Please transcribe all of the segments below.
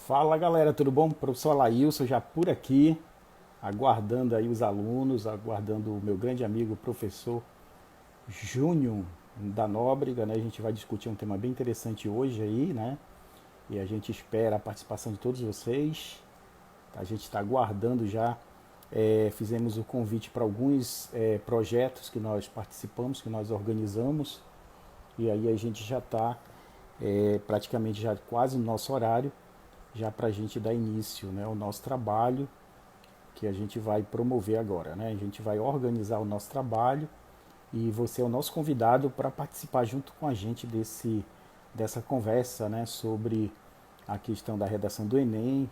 Fala galera, tudo bom? Professor Alailson já por aqui, aguardando aí os alunos, aguardando o meu grande amigo professor Júnior da Nóbrega, né? A gente vai discutir um tema bem interessante hoje aí, né? E a gente espera a participação de todos vocês. A gente está aguardando já. Fizemos o convite para alguns projetos que nós participamos, que nós organizamos, e aí a gente já está praticamente já quase no nosso horário, já para a gente dar início, né, ao nosso trabalho que a gente vai promover agora, né? A gente vai organizar o nosso trabalho e você é o nosso convidado para participar junto com a gente dessa conversa, né, sobre a questão da redação do Enem,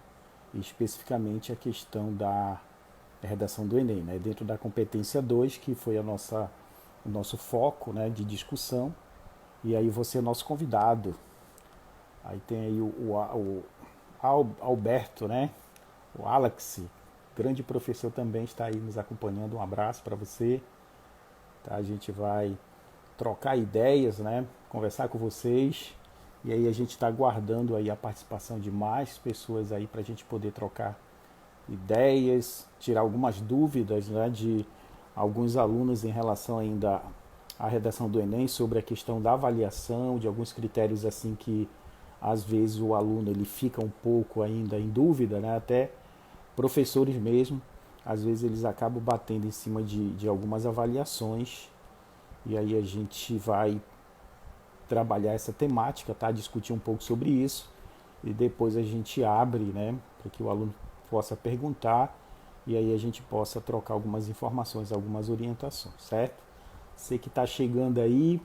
e especificamente a questão da redação do Enem, né, dentro da competência 2 que foi o nosso foco, né, de discussão. E aí você é o nosso convidado. Aí tem aí o Alberto, né? O Alex, grande professor, também está aí nos acompanhando. Um abraço para você. Tá? A gente vai trocar ideias, né? Conversar com vocês. E aí a gente está aguardando aí a participação de mais pessoas aí para a gente poder trocar ideias, tirar algumas dúvidas, né, de alguns alunos em relação ainda à redação do Enem, sobre a questão da avaliação, de alguns critérios assim que às vezes o aluno ele fica um pouco ainda em dúvida, né, até professores mesmo, às vezes eles acabam batendo em cima de algumas avaliações, e aí a gente vai trabalhar essa temática, tá? Discutir um pouco sobre isso, e depois a gente abre, né, para que o aluno possa perguntar e aí a gente possa trocar algumas informações, algumas orientações, certo? Você que está chegando aí,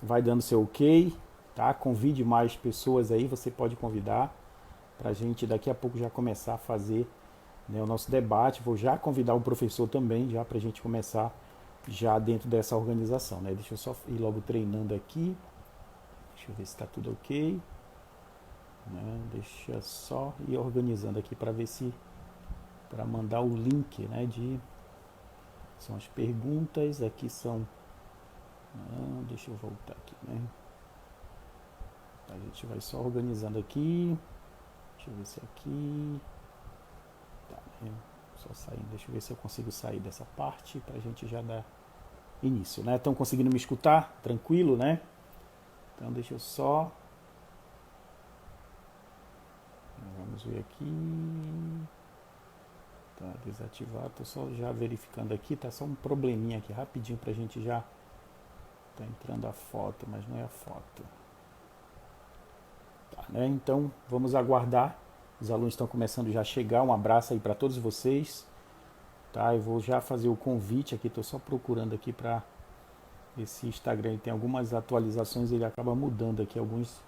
vai dando seu ok, tá? Convide mais pessoas aí, você pode convidar para a gente daqui a pouco já começar a fazer, né, o nosso debate. Vou já convidar o professor também, já para a gente começar já dentro dessa organização, né? Deixa eu só ir logo treinando aqui. Deixa eu ver se está tudo ok. Né? Deixa eu só ir organizando aqui para ver se para mandar o link, né, de são as perguntas, aqui são deixa eu voltar aqui, né? A gente vai só organizando aqui. Deixa eu ver se aqui tá, né? Só saindo, deixa eu ver se eu consigo sair dessa parte para a gente já dar início, né? Estão conseguindo me escutar? Tranquilo, né? Então deixa eu só vamos ver aqui. Tá desativado, tô só já verificando aqui, tá só um probleminha aqui rapidinho pra gente já tá entrando a foto, mas não é a foto. Tá, né? Então vamos aguardar. Os alunos estão começando já a chegar. Um abraço aí para todos vocês. Tá? Eu vou já fazer o convite aqui, tô só procurando aqui para esse Instagram, ele tem algumas atualizações, ele acaba mudando aqui alguns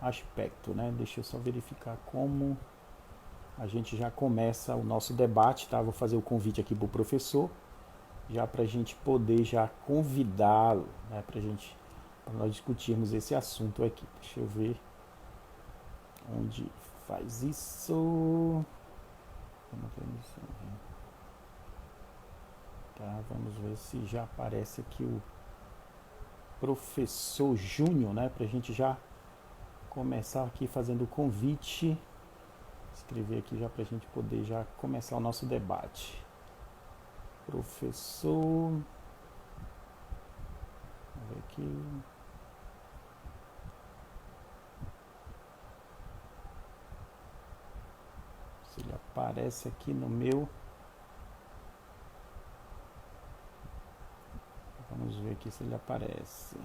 aspectos, né? Deixa eu só verificar como a gente já começa o nosso debate, tá? Vou fazer o convite aqui para o professor, já para a gente poder já convidá-lo, né? Para nós discutirmos esse assunto aqui. Deixa eu ver onde faz isso. Tá, vamos ver se já aparece aqui o professor Júnior, né? Para a gente já começar aqui fazendo o convite. Escrever aqui já para a gente poder já começar o nosso debate. Professor. Vamos ver aqui. Se ele aparece aqui no meu. Vamos ver aqui se ele aparece.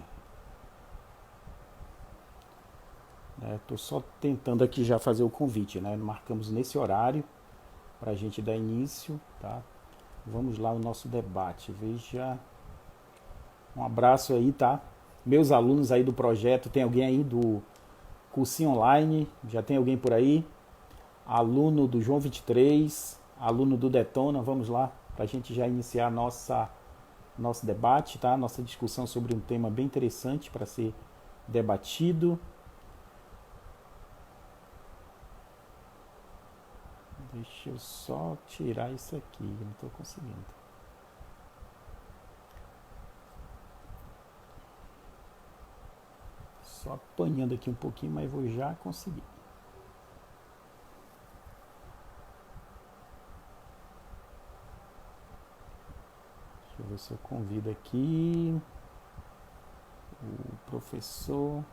Estou só tentando aqui já fazer o convite, né? Marcamos nesse horário para a gente dar início, tá? Vamos lá o nosso debate. Veja. Um abraço aí, tá? Meus alunos aí do projeto, tem alguém aí do cursinho online? Já tem alguém por aí? Aluno do João 23, aluno do Detona, vamos lá, para a gente já iniciar nosso debate, tá? Nossa discussão sobre um tema bem interessante para ser debatido. Deixa eu só tirar isso aqui, eu não estou conseguindo. Só apanhando aqui um pouquinho, mas vou já conseguir. ver se eu convido aqui o professor.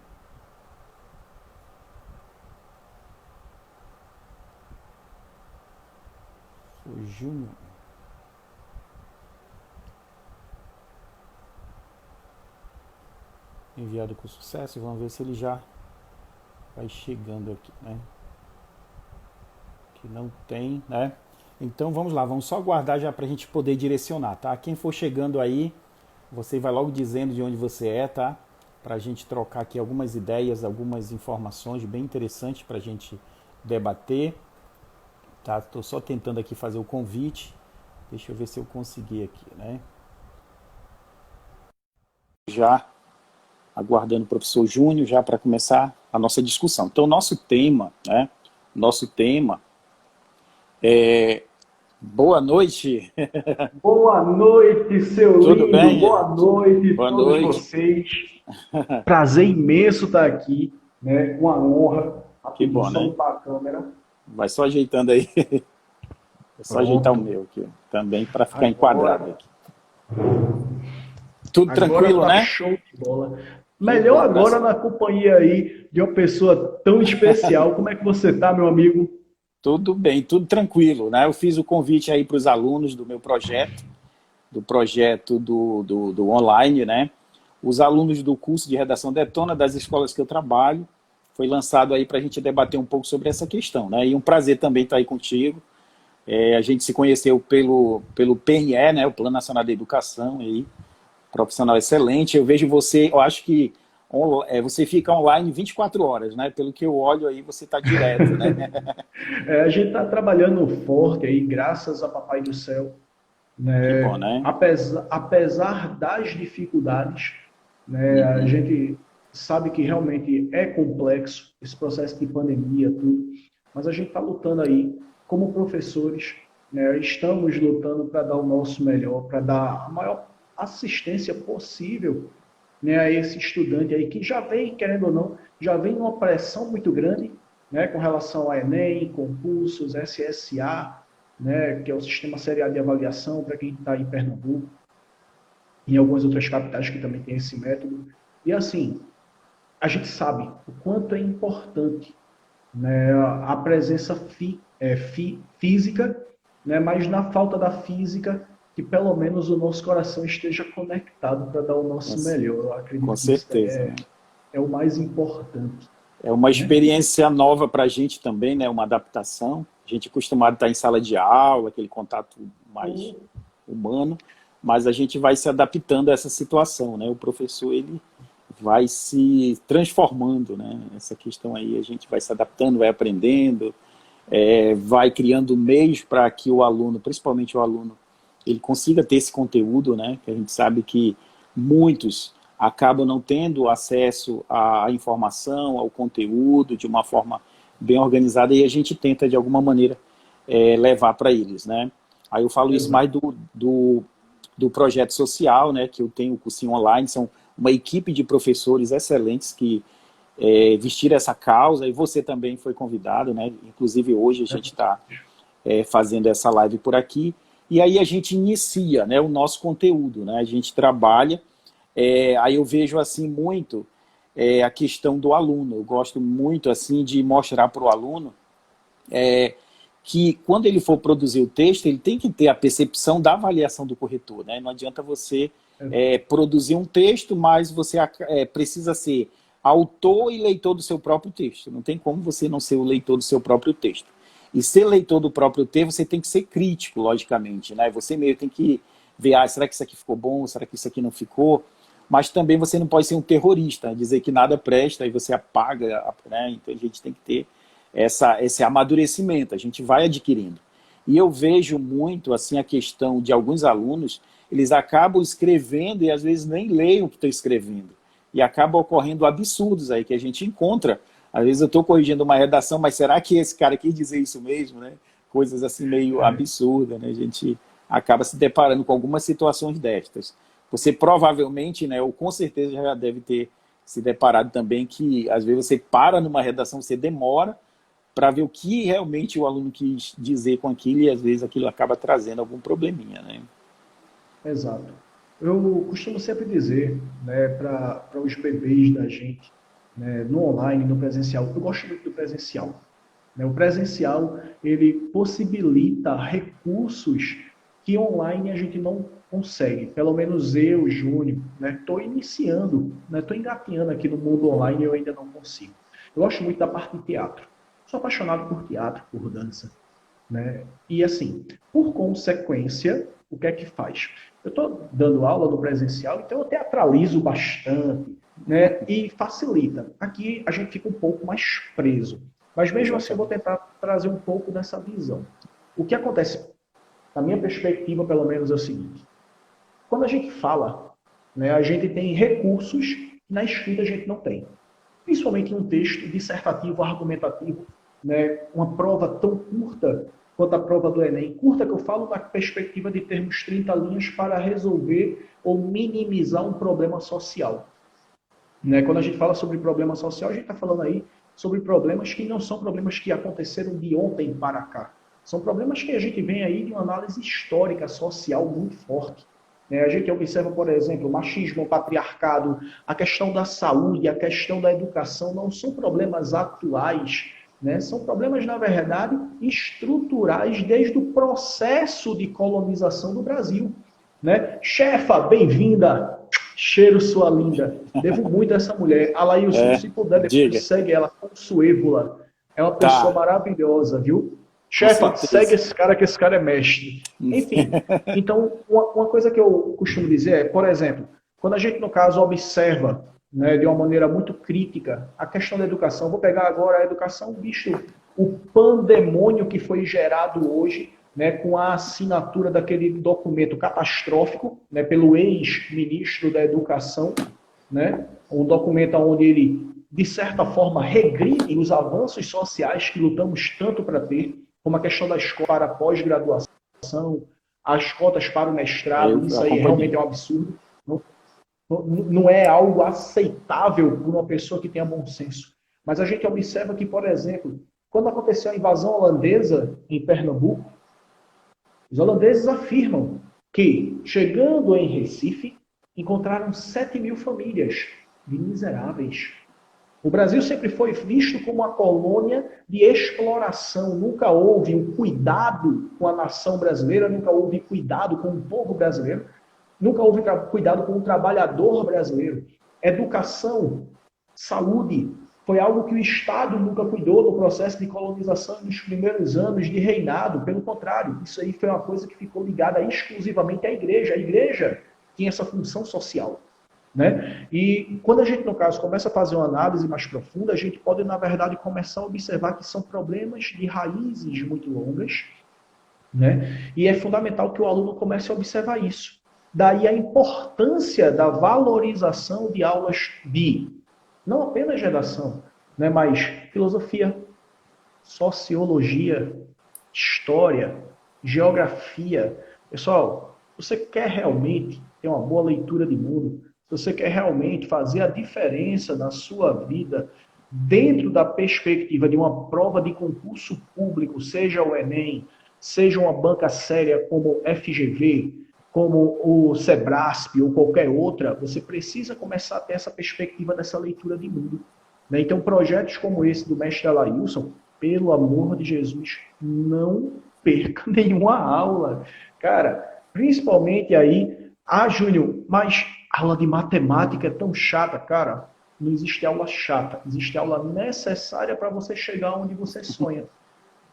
O Júnior. Enviado com sucesso. Vamos ver se ele já vai chegando aqui, né? Que não tem, né? Então vamos lá, vamos só aguardar já para a gente poder direcionar, tá? Quem for chegando aí, você vai logo dizendo de onde você é, tá? Para a gente trocar aqui algumas ideias, algumas informações bem interessantes para a gente debater, tá? Estou só tentando aqui fazer o convite. Deixa eu ver se eu consegui aqui, né? Já aguardando o professor Júnior já para começar a nossa discussão. Então, nosso tema, né? Nosso tema é... Boa noite. Boa noite, seu Tudo lindo. bem? Boa noite a Boa todos noite. vocês. Prazer imenso estar aqui, né? Uma honra. A Que bom, posição né? para a câmera. Vai só ajeitando aí. É só ajeitar o Pronto. meu aqui também para ficar enquadrado Agora, aqui. Tudo agora tranquilo, tá né? show de bola. Que Melhor bom, agora graças. na companhia aí de uma pessoa tão especial. Como é que você tá, meu amigo? Tudo bem, tudo tranquilo, né? Eu fiz o convite aí para os alunos do meu projeto, do projeto do online, né? Os alunos do curso de redação Detona, das escolas que eu trabalho, foi lançado aí para a gente debater um pouco sobre essa questão, né? E um prazer também estar aí contigo. A gente se conheceu pelo PNE, né? O Plano Nacional de Educação, aí, profissional excelente. Eu vejo você, eu acho que você fica online 24 horas, né? Pelo que eu olho aí, você está direto, né? A gente está trabalhando forte aí, graças a Papai do Céu, Que bom, né? né? Apesar das dificuldades, né? A Uhum. gente sabe que realmente é complexo esse processo de pandemia, tudo, mas a gente está lutando aí como professores, né? Estamos lutando para dar o nosso melhor, para dar a maior assistência possível, né, a esse estudante aí que já vem, querendo ou não, já vem numa pressão muito grande, né, com relação a Enem, concursos, SSA, né, que é o Sistema Seriado de Avaliação para quem está em Pernambuco, e em algumas outras capitais que também tem esse método. E assim, a gente sabe o quanto é importante, né, a presença física, né, mas na falta da física, que pelo menos o nosso coração esteja conectado para dar o Com, nosso melhor. Eu com acredito que isso daí certeza, né? é o mais importante, É uma né? experiência nova para a gente também, né? Uma adaptação. A gente é acostumado a estar em sala de aula, aquele contato mais humano, mas a gente vai se adaptando a essa situação, né? O professor, ele vai se transformando, né? Essa questão aí, a gente vai se adaptando, vai aprendendo, vai criando meios para que o aluno, principalmente o aluno, ele consiga ter esse conteúdo, né? Que a gente sabe que muitos acabam não tendo acesso à informação, ao conteúdo de uma forma bem organizada e a gente tenta de alguma maneira levar para eles, né? Aí eu falo isso mais Exato. do projeto social, né? Que eu tenho o cursinho online, são uma equipe de professores excelentes que vestiram essa causa e você também foi convidado, né? Inclusive hoje a gente está fazendo essa live por aqui, e aí a gente inicia, né, o nosso conteúdo, né, a gente trabalha, aí eu vejo assim muito a questão do aluno, eu gosto muito assim de mostrar para o aluno que quando ele for produzir o texto, ele tem que ter a percepção da avaliação do corretor, né, não adianta você produzir um texto, mas você precisa ser autor e leitor do seu próprio texto, não tem como você não ser o leitor do seu próprio texto. E ser leitor do próprio texto, você tem que ser crítico, logicamente, né? Você mesmo tem que ver, será que isso aqui ficou bom, será que isso aqui não ficou? Mas também você não pode ser um terrorista, dizer que nada presta e você apaga, né? Então a gente tem que ter esse amadurecimento, a gente vai adquirindo. E eu vejo muito assim a questão de alguns alunos, eles acabam escrevendo e às vezes nem leem o que estão escrevendo. E acaba ocorrendo absurdos aí que a gente encontra. Às vezes eu estou corrigindo uma redação, mas será que esse cara quis dizer isso mesmo, né? Coisas assim meio absurdas, né? A gente acaba se deparando com algumas situações destas. Você provavelmente, né, ou com certeza já deve ter se deparado também que às vezes você para numa redação, você demora para ver o que realmente o aluno quis dizer com aquilo e às vezes aquilo acaba trazendo algum probleminha, né? Exato. Eu costumo sempre dizer, né, para os bebês da gente, né, no online, no presencial, eu gosto muito do presencial. Né? O presencial, ele possibilita recursos que online a gente não consegue. Pelo menos eu, Júnior, estou iniciando, estou engatinhando aqui no mundo online e eu ainda não consigo. Eu gosto muito da parte de teatro. Sou apaixonado por teatro, por dança. Né? E assim, por consequência, o que é que faz? Eu estou dando aula no presencial, então eu teatralizo bastante, né? E facilita. Aqui a gente fica um pouco mais preso. Mas mesmo assim eu vou Exatamente. tentar trazer um pouco dessa visão. O que acontece, na minha perspectiva, pelo menos, é o seguinte. Quando a gente fala, né, a gente tem recursos que na escrita a gente não tem. Principalmente em um texto dissertativo, argumentativo, né, uma prova tão curta quanto a prova do Enem. Curta que eu falo na perspectiva de termos 30 linhas para resolver ou minimizar um problema social. Né? Quando a gente fala sobre problema social, a gente está falando aí sobre problemas que não são problemas que aconteceram de ontem para cá. São problemas que a gente vem aí de uma análise histórica, social muito forte. A gente observa, por exemplo, o machismo, o patriarcado, a questão da saúde, a questão da educação, não são problemas atuais, né? São problemas, na verdade, estruturais desde o processo de colonização do Brasil. Né? Chefa, bem-vinda! Cheiro, sua linda. Devo muito a essa mulher. Alailson, É, se puder, depois diga. segue ela, Consuêvola. É uma pessoa Tá, maravilhosa, viu? com Chefa, segue certeza. esse cara, que esse cara é mestre. Enfim, então, uma coisa que eu costumo dizer é, por exemplo, quando a gente, no caso, observa, né, de uma maneira muito crítica a questão da educação, vou pegar agora a educação, visto o pandemônio que foi gerado hoje, né, com a assinatura daquele documento catastrófico, né, pelo ex-ministro da Educação, né, um documento onde ele, de certa forma, regride os avanços sociais que lutamos tanto para ter, como a questão da escola para pós-graduação, as cotas para o mestrado, Eu isso aí realmente acompanhei. é um absurdo. Não, não é algo aceitável por uma pessoa que tenha bom senso. Mas a gente observa que, por exemplo, quando aconteceu a invasão holandesa em Pernambuco, os holandeses afirmam que, chegando em Recife, encontraram 7 mil famílias de miseráveis. O Brasil sempre foi visto como uma colônia de exploração. Nunca houve um cuidado com a nação brasileira, nunca houve cuidado com o povo brasileiro, nunca houve cuidado com o trabalhador brasileiro. Educação, saúde, foi algo que o Estado nunca cuidou no processo de colonização nos primeiros anos de reinado. Pelo contrário, isso aí foi uma coisa que ficou ligada exclusivamente à igreja. A igreja tinha essa função social. Né? E quando a gente, no caso, começa a fazer uma análise mais profunda, a gente pode, na verdade, começar a observar que são problemas de raízes muito longas, né? E é fundamental que o aluno comece a observar isso. Daí a importância da valorização de aulas de, não apenas redação, né, mas filosofia, sociologia, história, geografia. Pessoal, você quer realmente ter uma boa leitura de mundo, se você quer realmente fazer a diferença na sua vida dentro da perspectiva de uma prova de concurso público, seja o Enem, seja uma banca séria como FGV, como o Sebrasp ou qualquer outra, você precisa começar a ter essa perspectiva dessa leitura de mundo. Né? Então, projetos como esse do mestre Alailson, pelo amor de Jesus, não perca nenhuma aula. Cara, principalmente aí, Júnior, mas aula de matemática é tão chata, cara. Não existe aula chata, existe aula necessária para você chegar onde você sonha.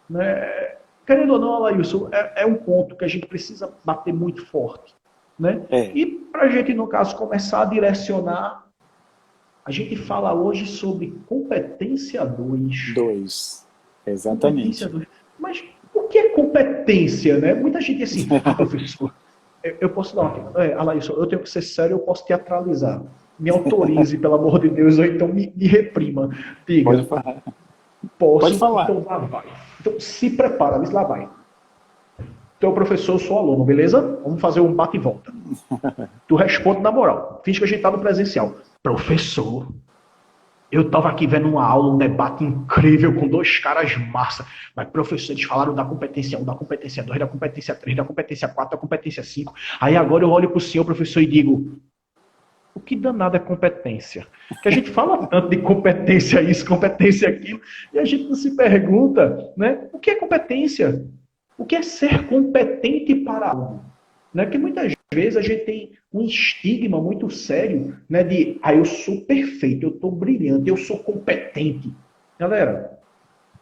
Né? Querendo ou não, Alailson, é um ponto que a gente precisa bater muito forte. Né? É, E para a gente, no caso, começar a direcionar, a gente fala hoje sobre competência 2. dois. Competência Exatamente. 2. Mas o que é competência? Né? Muita gente diz assim, professor, eu posso dar uma... Alailson, eu tenho que ser sério, eu posso teatralizar. Me autorize, pelo amor de Deus, ou então me reprima. Pode Diga, falar. Pode posso? falar. Então lá vai. Então se prepara, diz lá vai. Tu é o professor, eu sou o aluno, beleza? Vamos fazer um bate e volta. Tu responde na moral. Finge que a gente tá no presencial. Professor, Eu estava aqui vendo uma aula, um debate incrível com dois caras massa. Mas, professor, eles falaram da competência 1, da competência 2, da competência 3, da competência 4, da competência 5. Aí agora eu olho para o senhor, professor, e digo, o que danado é competência? Que a gente fala tanto de competência isso, competência aquilo, e a gente não se pergunta, né, o que é competência? O que é ser competente para algo? Né? Que muitas vezes a gente tem um estigma muito sério, né, de eu sou perfeito, eu estou brilhante, eu sou competente. Galera,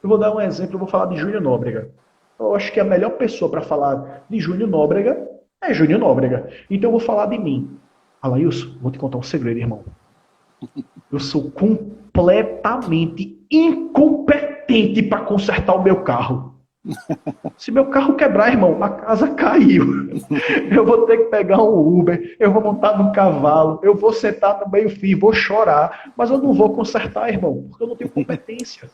eu vou dar um exemplo, eu vou falar de Júnior Nóbrega. Eu acho que a melhor pessoa para falar de Júnior Nóbrega é Júnior Nóbrega. Então eu vou falar de mim. Alailson, vou te contar um segredo, irmão. Eu sou completamente incompetente para consertar o meu carro. Se meu carro quebrar, irmão, a casa caiu. Eu vou ter que pegar um Uber, eu vou montar num cavalo, eu vou sentar no meio-fio, vou chorar, mas eu não vou consertar, irmão, porque eu não tenho competência.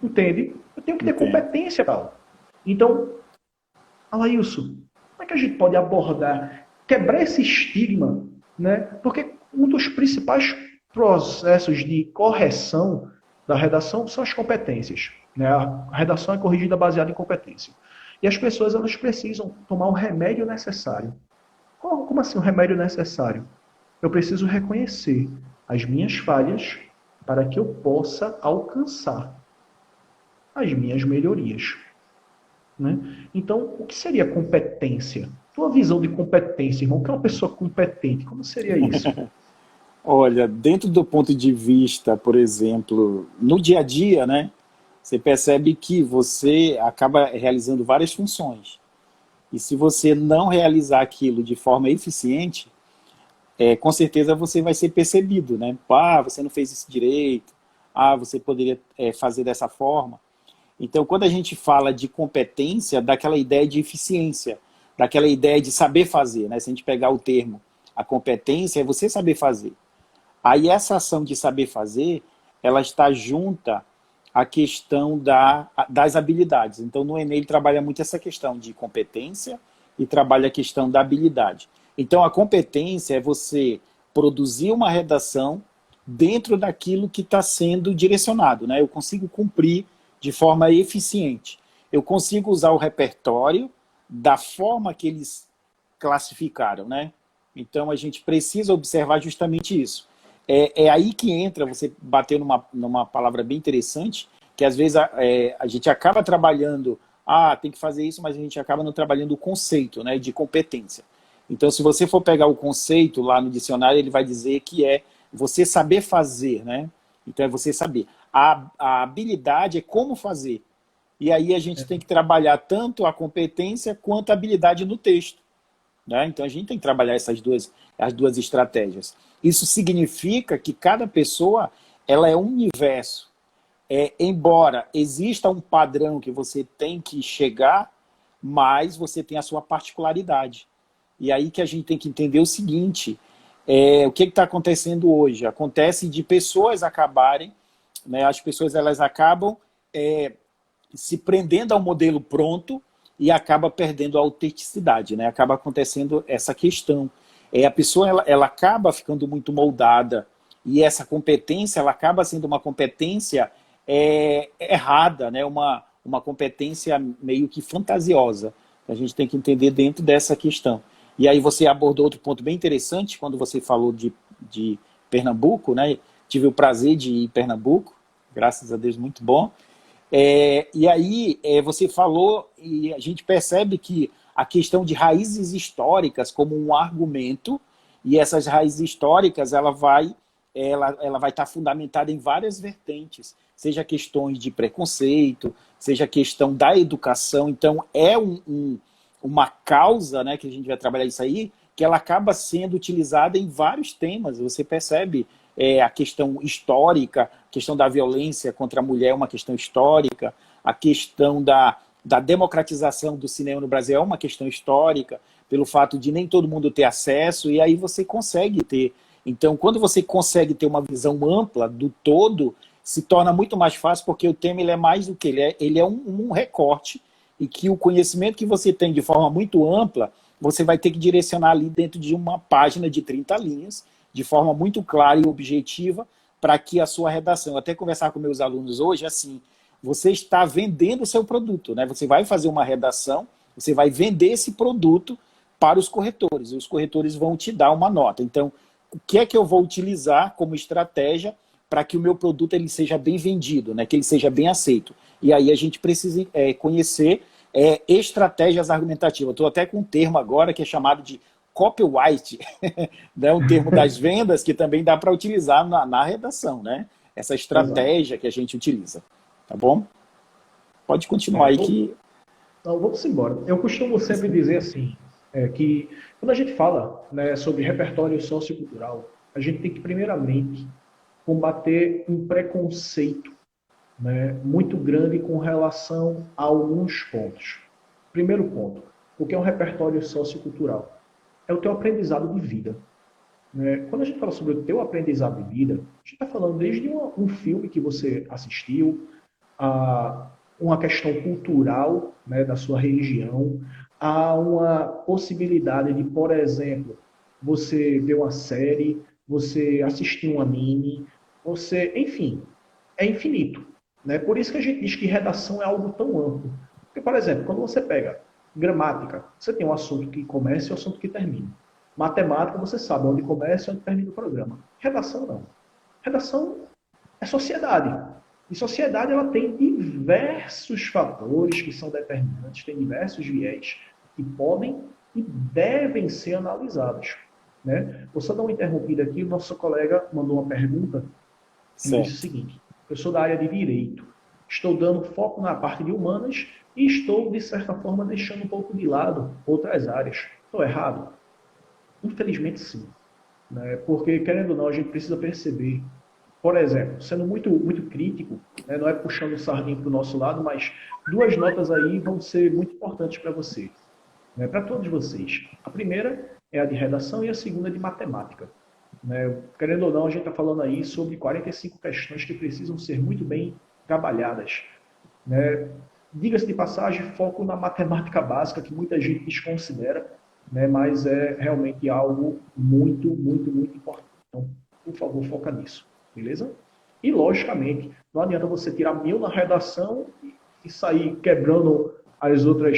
Entende? Eu tenho que ter competência, Paulo. Então, Alailson, como é que a gente pode abordar, quebrar esse estigma, né? Porque um dos principais processos de correção da redação são as competências. Né? A redação é corrigida baseada em competência. E as pessoas elas precisam tomar o remédio necessário. Como assim o remédio necessário? Eu preciso reconhecer as minhas falhas para que eu possa alcançar as minhas melhorias. Né? Então, o que seria competência? Tua visão de competência, irmão, o que é uma pessoa competente? Como seria isso? Olha, dentro do ponto de vista, por exemplo, no dia a dia, né, você percebe que você acaba realizando várias funções. E se você não realizar aquilo de forma eficiente, com certeza você vai ser percebido, né? Você não fez isso direito, você poderia fazer dessa forma. Então, quando a gente fala de competência, daquela ideia de eficiência, daquela ideia de saber fazer, né? Se a gente pegar o termo, a competência é você saber fazer. Aí essa ação de saber fazer, ela está junta à questão das habilidades. Então, no Enem ele trabalha muito essa questão de competência e trabalha a questão da habilidade. Então, a competência é você produzir uma redação dentro daquilo que está sendo direcionado, né? Eu consigo cumprir de forma eficiente. Eu consigo usar o repertório da forma que eles classificaram, né? Então, a gente precisa observar justamente isso. É aí que entra, você bateu numa palavra bem interessante, que às vezes a gente acaba trabalhando, tem que fazer isso, mas a gente acaba não trabalhando o conceito, né, de competência. Então, se você for pegar o conceito lá no dicionário, ele vai dizer que é você saber fazer, né? Então, é você saber. A habilidade é como fazer. E aí a gente tem que trabalhar tanto a competência quanto a habilidade no texto. Né? Então, a gente tem que trabalhar as duas estratégias. Isso significa que cada pessoa ela é um universo. Embora exista um padrão que você tem que chegar, mas você tem a sua particularidade. E aí que a gente tem que entender o seguinte, o que está acontecendo hoje? Acontece de pessoas acabarem, né, as pessoas elas acabam se prendendo ao modelo pronto e acaba perdendo a autenticidade, né? Acaba acontecendo essa questão. A pessoa ela acaba ficando muito moldada e essa competência ela acaba sendo uma competência errada, né? Uma competência meio que fantasiosa. A gente tem que entender dentro dessa questão. E aí você abordou outro ponto bem interessante quando você falou de Pernambuco, né? Tive o prazer de ir em Pernambuco, graças a Deus, muito bom. E aí você falou e a gente percebe que a questão de raízes históricas como um argumento, e essas raízes históricas ela vai estar fundamentada em várias vertentes, seja questões de preconceito, seja questão da educação. Então é uma causa, né, que a gente vai trabalhar isso aí, que ela acaba sendo utilizada em vários temas. Você percebe a questão histórica, a questão da violência contra a mulher é uma questão histórica, a questão da democratização do cinema no Brasil é uma questão histórica, pelo fato de nem todo mundo ter acesso, e aí você consegue ter. Então, quando você consegue ter uma visão ampla do todo, se torna muito mais fácil, porque o tema ele é mais do que ele é um recorte, e que o conhecimento que você tem de forma muito ampla, você vai ter que direcionar ali dentro de uma página de 30 linhas, de forma muito clara e objetiva, para que a sua redação, eu até conversar com meus alunos hoje, assim, você está vendendo o seu produto, né? Você vai fazer uma redação, você vai vender esse produto para os corretores, e os corretores vão te dar uma nota. Então, o que é que eu vou utilizar como estratégia para que o meu produto ele seja bem vendido, né? Que ele seja bem aceito? E aí a gente precisa conhecer estratégias argumentativas. Estou até com um termo agora que é chamado de copyright, né? Um termo das vendas que também dá para utilizar na redação, né? Essa estratégia que a gente utiliza. Tá bom? Pode continuar aí que... Não, vamos embora. Eu costumo sempre dizer assim, que quando a gente fala, né, sobre repertório sociocultural, a gente tem que primeiramente combater um preconceito, né, muito grande com relação a alguns pontos. Primeiro ponto, o que é um repertório sociocultural? É o teu aprendizado de vida. Né? Quando a gente fala sobre o teu aprendizado de vida, a gente está falando desde um filme que você assistiu, a uma questão cultural, né, da sua religião, a uma possibilidade de, por exemplo, você ver uma série, você assistir um anime, você, enfim, é infinito. Né? Por isso que a gente diz que redação é algo tão amplo. Porque, por exemplo, quando você pega gramática, você tem um assunto que começa e um assunto que termina. Matemática, você sabe onde começa e onde termina o programa. Redação, não. Redação é sociedade. E sociedade ela tem diversos fatores que são determinantes, tem diversos viés que podem e devem ser analisados. Né? Vou só dar uma interrompida aqui, o nosso colega mandou uma pergunta e disse o seguinte: eu sou da área de Direito, estou dando foco na parte de humanas e estou, de certa forma, deixando um pouco de lado outras áreas. Estou errado? Infelizmente, sim. Né? Porque, querendo ou não, a gente precisa perceber, por exemplo, sendo muito, muito crítico, né? Não é puxando o sardinho para o nosso lado, mas duas notas aí vão ser muito importantes para você, né? Para todos vocês. A primeira é a de redação e a segunda é de matemática. Né? Querendo ou não, a gente está falando aí sobre 45 questões que precisam ser muito bem trabalhadas. Né? Diga-se de passagem, foco na matemática básica, que muita gente desconsidera, né? Mas é realmente algo muito, muito, muito importante. Então, por favor, foca nisso, beleza? E, logicamente, não adianta você tirar 1000 na redação e sair quebrando as outras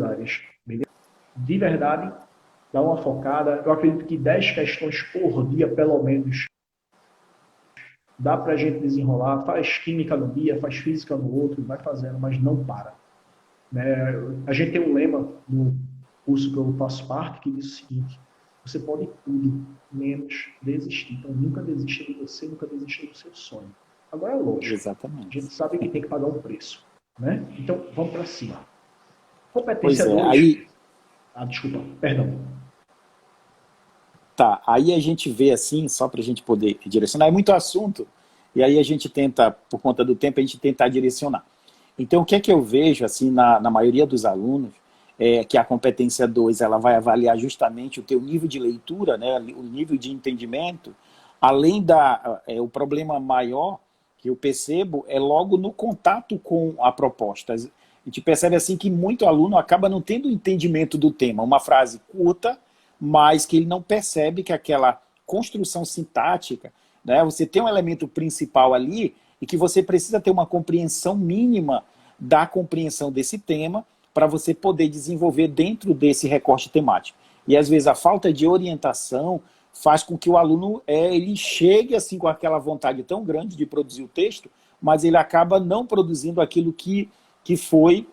áreas, beleza? De verdade, dá uma focada. Eu acredito que 10 questões por dia, pelo menos, dá para a gente desenrolar. Faz química no dia, faz física no outro, vai fazendo, mas não para. Né? A gente tem um lema no curso que eu faço parte que diz o seguinte: você pode tudo, menos desistir. Então, nunca desista de você, nunca desista do seu sonho. Agora é lógico. Exatamente. A gente sabe que tem que pagar um preço. Né? Então, vamos para cima. Competência 2. Aí... desculpa, perdão. Tá, aí a gente vê assim, só para a gente poder direcionar, é muito assunto, e aí a gente tenta, por conta do tempo, a gente tentar direcionar. Então, o que é que eu vejo, assim, na maioria dos alunos, é que a competência 2, ela vai avaliar justamente o teu nível de leitura, né, o nível de entendimento, além o problema maior que eu percebo é logo no contato com a proposta. A gente percebe, assim, que muito aluno acaba não tendo entendimento do tema, uma frase curta, mas que ele não percebe que aquela construção sintática, né, você tem um elemento principal ali e que você precisa ter uma compreensão mínima da compreensão desse tema para você poder desenvolver dentro desse recorte temático. E às vezes a falta de orientação faz com que o aluno ele chegue assim com aquela vontade tão grande de produzir o texto, mas ele acaba não produzindo aquilo que foi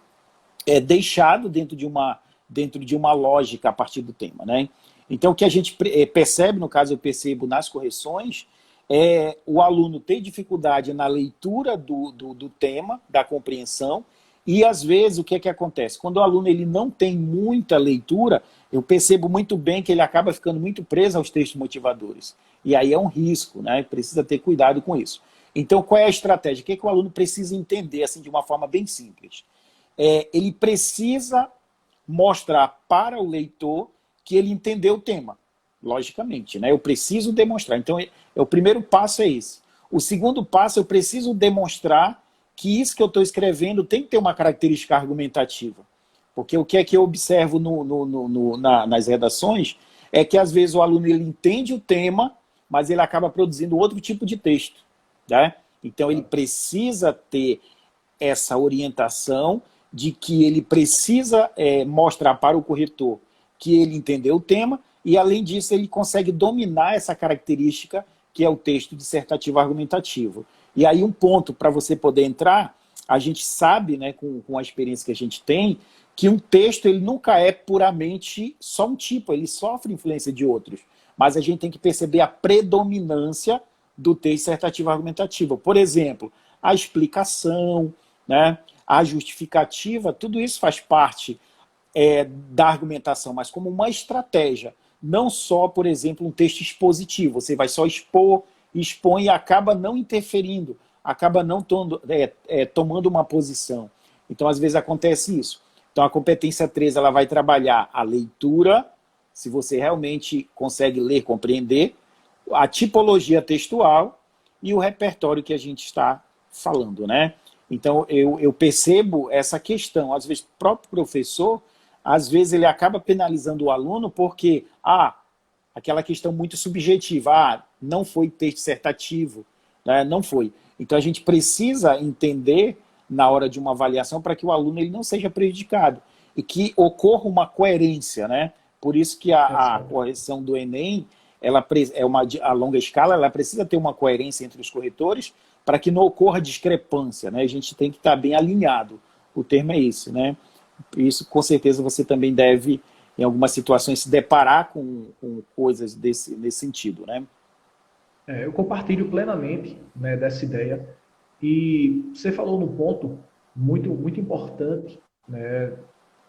deixado dentro de uma lógica a partir do tema. Né? Então, o que a gente percebe, no caso eu percebo nas correções, é o aluno ter dificuldade na leitura do tema, da compreensão, e às vezes o que é que acontece? Quando o aluno ele não tem muita leitura, eu percebo muito bem que ele acaba ficando muito preso aos textos motivadores. E aí é um risco, né? Precisa ter cuidado com isso. Então, qual é a estratégia? O que é que o aluno precisa entender assim, de uma forma bem simples? Ele precisa mostrar para o leitor que ele entendeu o tema, logicamente, né? Eu preciso demonstrar. Então, o primeiro passo é esse. O segundo passo, eu preciso demonstrar que isso que eu estou escrevendo tem que ter uma característica argumentativa. Porque o que é que eu observo nas redações é que, às vezes, o aluno ele entende o tema, mas ele acaba produzindo outro tipo de texto, né? Então ele precisa ter essa orientação de que ele precisa mostrar para o corretor que ele entendeu o tema e, além disso, ele consegue dominar essa característica que é o texto dissertativo argumentativo. E aí um ponto para você poder entrar, a gente sabe, né, com a experiência que a gente tem, que um texto ele nunca é puramente só um tipo, ele sofre influência de outros. Mas a gente tem que perceber a predominância do texto dissertativo argumentativo. Por exemplo, a explicação, né, a justificativa, tudo isso faz parte da argumentação, mas como uma estratégia. Não só, por exemplo, um texto expositivo. Você vai só expor, expõe e acaba não interferindo, acaba não tomando uma posição. Então, às vezes, acontece isso. Então, a competência 3 ela vai trabalhar a leitura, se você realmente consegue ler, compreender, a tipologia textual e o repertório que a gente está falando, né? Então, eu percebo essa questão. Às vezes, o próprio professor, às vezes, ele acaba penalizando o aluno porque, aquela questão muito subjetiva, não foi texto dissertativo, né? Não foi. Então, a gente precisa entender, na hora de uma avaliação, para que o aluno ele não seja prejudicado e que ocorra uma coerência, né? Por isso que a correção do Enem, ela a longa escala, ela precisa ter uma coerência entre os corretores para que não ocorra discrepância, né? A gente tem que estar bem alinhado. O termo é esse, né? Isso, com certeza, você também deve, em algumas situações, se deparar com coisas nesse sentido, né? Eu compartilho plenamente, né, dessa ideia. E você falou num ponto muito, muito importante, né,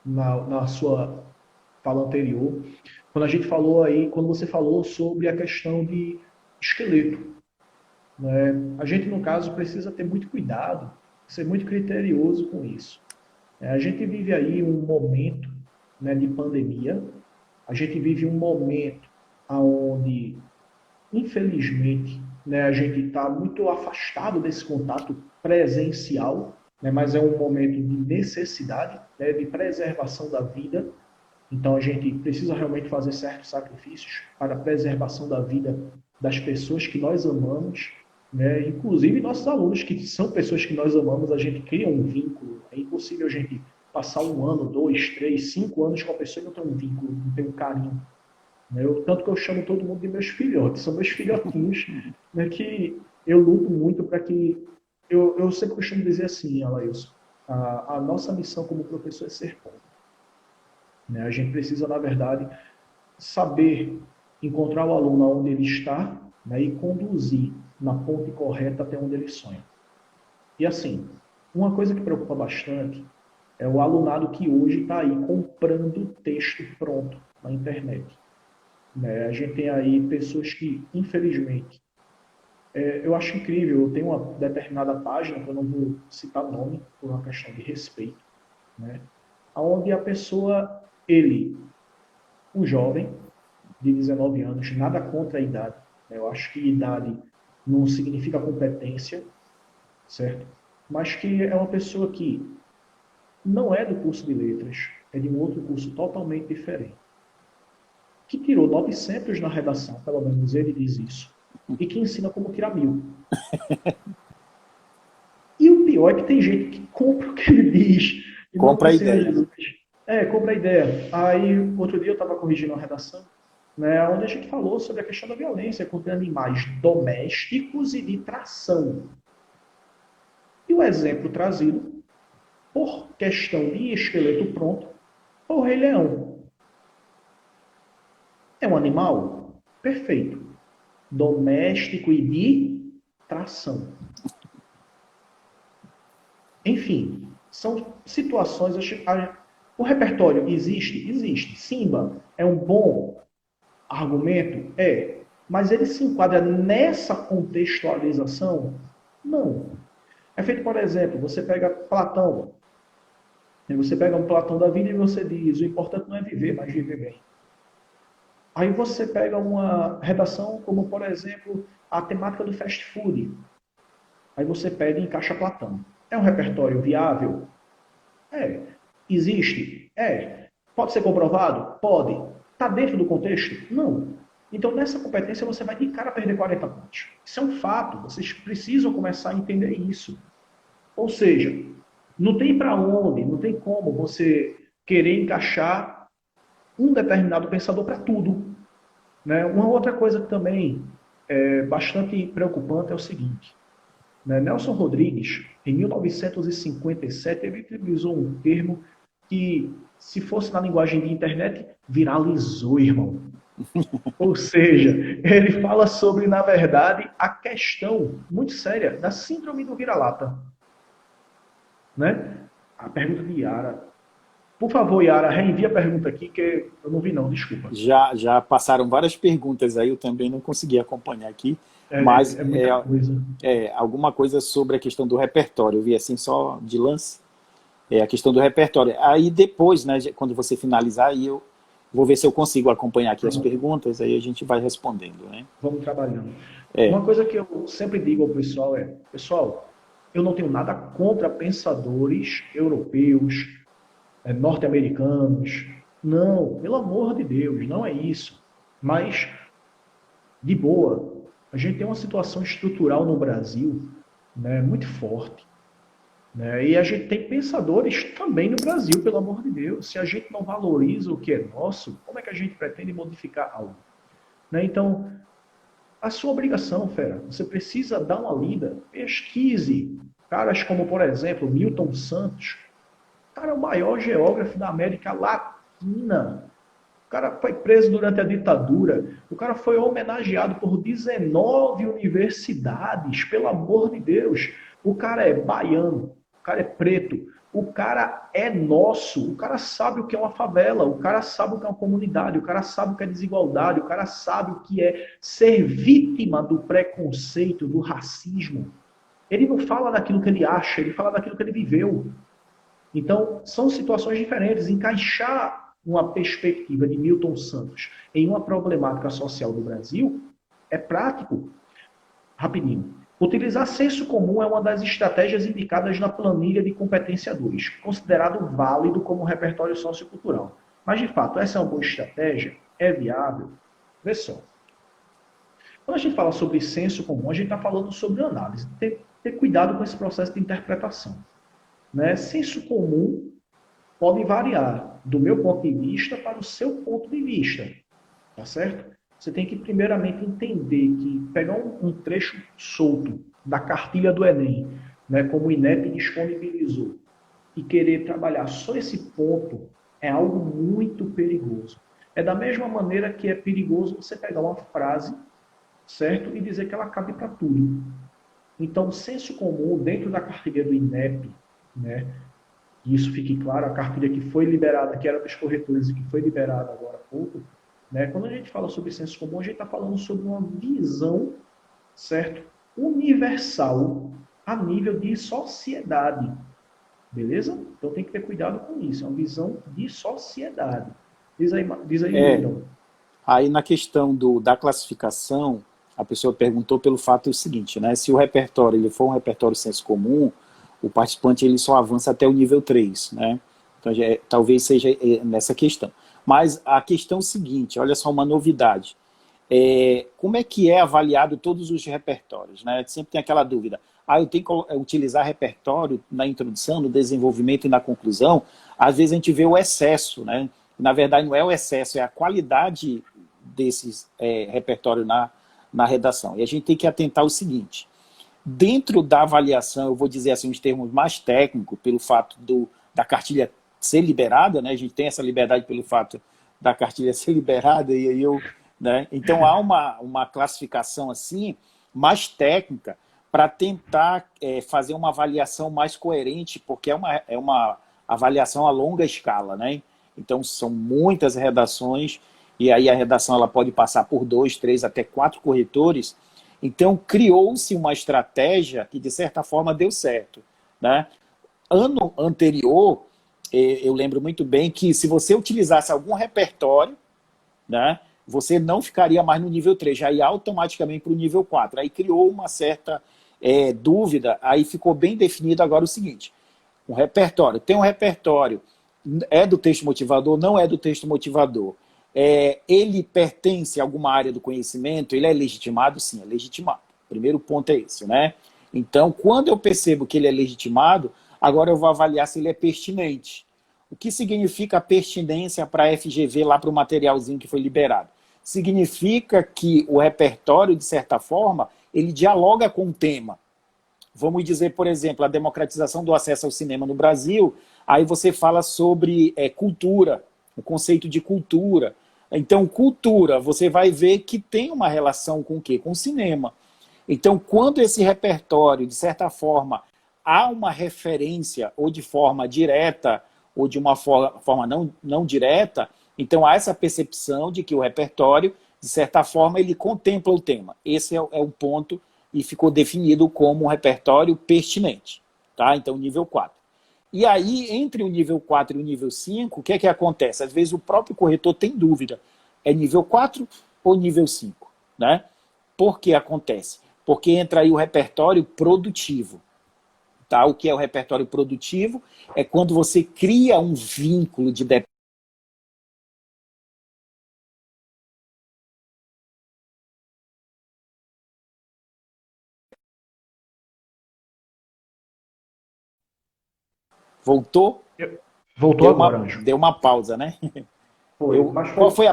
na sua fala anterior, quando você falou sobre a questão de esqueleto, né? A gente, no caso, precisa ter muito cuidado, ser muito criterioso com isso. A gente vive aí um momento, né, de pandemia, a gente vive um momento onde, infelizmente, né, a gente está muito afastado desse contato presencial, né, mas é um momento de necessidade, né, de preservação da vida. Então a gente precisa realmente fazer certos sacrifícios para a preservação da vida das pessoas que nós amamos, né? Inclusive nossos alunos, que são pessoas que nós amamos, a gente cria um vínculo. É impossível a gente passar 1 ano, 2, 3, 5 anos com a pessoa e não ter um vínculo, não ter um carinho. Né? Tanto que eu chamo todo mundo de meus filhotes, são meus filhotinhos, né, que eu luto muito para que... Eu sempre costumo dizer assim, Alailson, a nossa missão como professor é ser bom. Né? A gente precisa, na verdade, saber encontrar o aluno onde ele está, né, e conduzir na ponte correta até onde ele sonha. E assim, uma coisa que preocupa bastante é o alunado que hoje está aí comprando texto pronto na internet. Né? A gente tem aí pessoas que, infelizmente, eu acho incrível, eu tenho uma determinada página, que eu não vou citar nome, por uma questão de respeito, né, onde a pessoa, o jovem, de 19 anos, nada contra a idade, né? Eu acho que idade não significa competência, certo? Mas que é uma pessoa que não é do curso de letras, é de um outro curso totalmente diferente, que tirou 900 na redação, pelo menos ele diz isso, e que ensina como tirar 1000. E o pior é que tem gente que compra o que ele diz e não Compra a ensina ideia. Jesus. Compra a ideia. Aí, outro dia eu estava corrigindo uma redação, né, onde a gente falou sobre a questão da violência contra animais domésticos e de tração. E o exemplo trazido, por questão de esqueleto pronto, foi o Rei Leão. É um animal? Perfeito. Doméstico e de tração. Enfim, são situações... O repertório existe? Existe. Simba é um bom argumento? É. Mas ele se enquadra nessa contextualização? Não. É feito, por exemplo, você pega Platão. Você pega um Platão da vida e você diz, o importante não é viver, mas viver bem. Aí você pega uma redação como, por exemplo, a temática do fast food. Aí você pega e encaixa Platão. É um repertório viável? É. Existe? É. Pode ser comprovado? Pode. Está dentro do contexto? Não. Então, nessa competência, você vai de cara perder 40 pontos. Isso é um fato. Vocês precisam começar a entender isso. Ou seja, não tem para onde, não tem como você querer encaixar um determinado pensador para tudo. Né? Uma outra coisa que também é bastante preocupante é o seguinte. Né? Nelson Rodrigues, em 1957, ele utilizou um termo que, se fosse na linguagem de internet, viralizou, irmão. Ou seja, ele fala sobre, na verdade, a questão muito séria da síndrome do vira-lata. Né? A pergunta de Yara. Por favor, Yara, reenvia a pergunta aqui, que eu não vi não, desculpa. Já passaram várias perguntas aí, eu também não consegui acompanhar aqui, mas É muita coisa. alguma coisa sobre a questão do repertório. Eu vi assim só de lance, a questão do repertório. Aí depois, né, quando você finalizar, aí eu vou ver se eu consigo acompanhar aqui as perguntas, aí a gente vai respondendo, né? Vamos trabalhando. É. Uma coisa que eu sempre digo ao pessoal é, pessoal, eu não tenho nada contra pensadores europeus, norte-americanos. Não, pelo amor de Deus, não é isso. Mas, de boa, a gente tem uma situação estrutural no Brasil, né, muito forte. Né? E a gente tem pensadores também no Brasil, pelo amor de Deus. Se a gente não valoriza o que é nosso, como é que a gente pretende modificar algo? Né? Então, a sua obrigação, fera, você precisa dar uma lida, pesquise. Caras como, por exemplo, Milton Santos, o cara é o maior geógrafo da América Latina. O cara foi preso durante a ditadura. O cara foi homenageado por 19 universidades, pelo amor de Deus. O cara é baiano, o cara é preto, o cara é nosso, o cara sabe o que é uma favela, o cara sabe o que é uma comunidade, o cara sabe o que é desigualdade, o cara sabe o que é ser vítima do preconceito, do racismo. Ele não fala daquilo que ele acha, ele fala daquilo que ele viveu. Então, são situações diferentes. Encaixar uma perspectiva de Milton Santos em uma problemática social do Brasil é prático. Rapidinho. Utilizar senso comum é uma das estratégias indicadas na planilha de competência 2, considerado válido como repertório sociocultural. Mas, de fato, essa é uma boa estratégia? É viável? Vê só. Quando a gente fala sobre senso comum, a gente está falando sobre análise. Ter cuidado com esse processo de interpretação. Né? Senso comum pode variar do meu ponto de vista para o seu ponto de vista. Tá certo? Você tem que primeiramente entender que pegar um trecho solto da cartilha do Enem, né, como o INEP disponibilizou, e querer trabalhar só esse ponto é algo muito perigoso. É da mesma maneira que é perigoso você pegar uma frase, certo, e dizer que ela cabe para tudo. Então, senso comum dentro da cartilha do INEP, né, que isso fique claro, a cartilha que foi liberada, que era dos corretores e que foi liberada agora há pouco, né, quando a gente fala sobre senso comum, a gente está falando sobre uma visão, certo, universal a nível de sociedade. Beleza? Então tem que ter cuidado com isso. É uma visão de sociedade. Diz aí Milton. Aí na questão da classificação, a pessoa perguntou pelo fato seguinte, né? Se o repertório ele for um repertório senso comum, o participante ele só avança até o nível 3, né? Então talvez seja nessa questão. Mas a questão seguinte, olha só uma novidade. Como é que é avaliado todos os repertórios, né? Sempre tem aquela dúvida. Eu tenho que utilizar repertório na introdução, no desenvolvimento e na conclusão. Às vezes a gente vê o excesso, né? Na verdade não é o excesso, é a qualidade desses repertório na redação. E a gente tem que atentar ao seguinte. Dentro da avaliação, eu vou dizer assim, os termos mais técnicos, pelo fato da cartilha ser liberada, né? A gente tem essa liberdade pelo fato da cartilha ser liberada, e aí né? Então há uma classificação assim, mais técnica, para tentar fazer uma avaliação mais coerente, porque é uma avaliação a longa escala, né? Então são muitas redações, e aí a redação ela pode passar por 2, 3, até 4 corretores. Então criou-se uma estratégia que de certa forma deu certo, né? Ano anterior, eu lembro muito bem que se você utilizasse algum repertório, né, você não ficaria mais no nível 3, já ia automaticamente para o nível 4. Aí criou uma certa dúvida, aí ficou bem definido agora o seguinte, um repertório, tem um repertório, é do texto motivador, não é do texto motivador, Ele pertence a alguma área do conhecimento? Ele é legitimado? Sim, é legitimado. O primeiro ponto é esse, né? Então, quando eu percebo que ele é legitimado, agora eu vou avaliar se ele é pertinente. O que significa a pertinência para a FGV lá para o materialzinho que foi liberado? Significa que o repertório, de certa forma, ele dialoga com o tema. Vamos dizer, por exemplo, a democratização do acesso ao cinema no Brasil, aí você fala sobre cultura, o conceito de cultura. Então, cultura, você vai ver que tem uma relação com o quê? Com o cinema. Então, quando esse repertório, de certa forma, há uma referência, ou de forma direta, ou de uma forma não direta, então há essa percepção de que o repertório, de certa forma, ele contempla o tema. Esse é o ponto e ficou definido como um repertório pertinente. Tá? Então, nível 4. E aí, entre o nível 4 e o nível 5, o que é que acontece? Às vezes o próprio corretor tem dúvida. É nível 4 ou nível 5? Né? Por que acontece? Porque entra aí o repertório produtivo. Tá? O que é o repertório produtivo? É quando você cria um vínculo de dependência. Voltou? Voltou agora, Anjo. Deu uma pausa, né? Foi, mas qual foi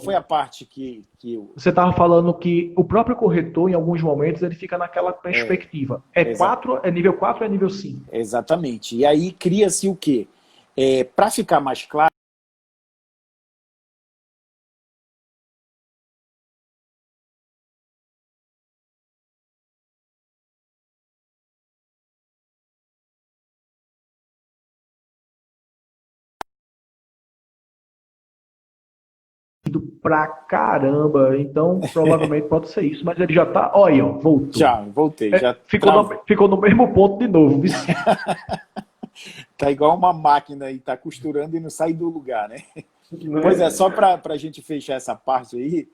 foi a parte que eu... Você estava falando que o próprio corretor, em alguns momentos, ele fica naquela perspectiva. É nível 4 ou é nível 5? Exatamente. E aí cria-se o quê? Para ficar mais claro, Pra caramba. Então, provavelmente pode ser isso. Mas ele já tá. Olha, ó, voltou. já voltei. Já Ficou no mesmo ponto de novo. Tá igual uma máquina e tá costurando e não sai do lugar, né? Pois é, só para a gente fechar essa parte aí,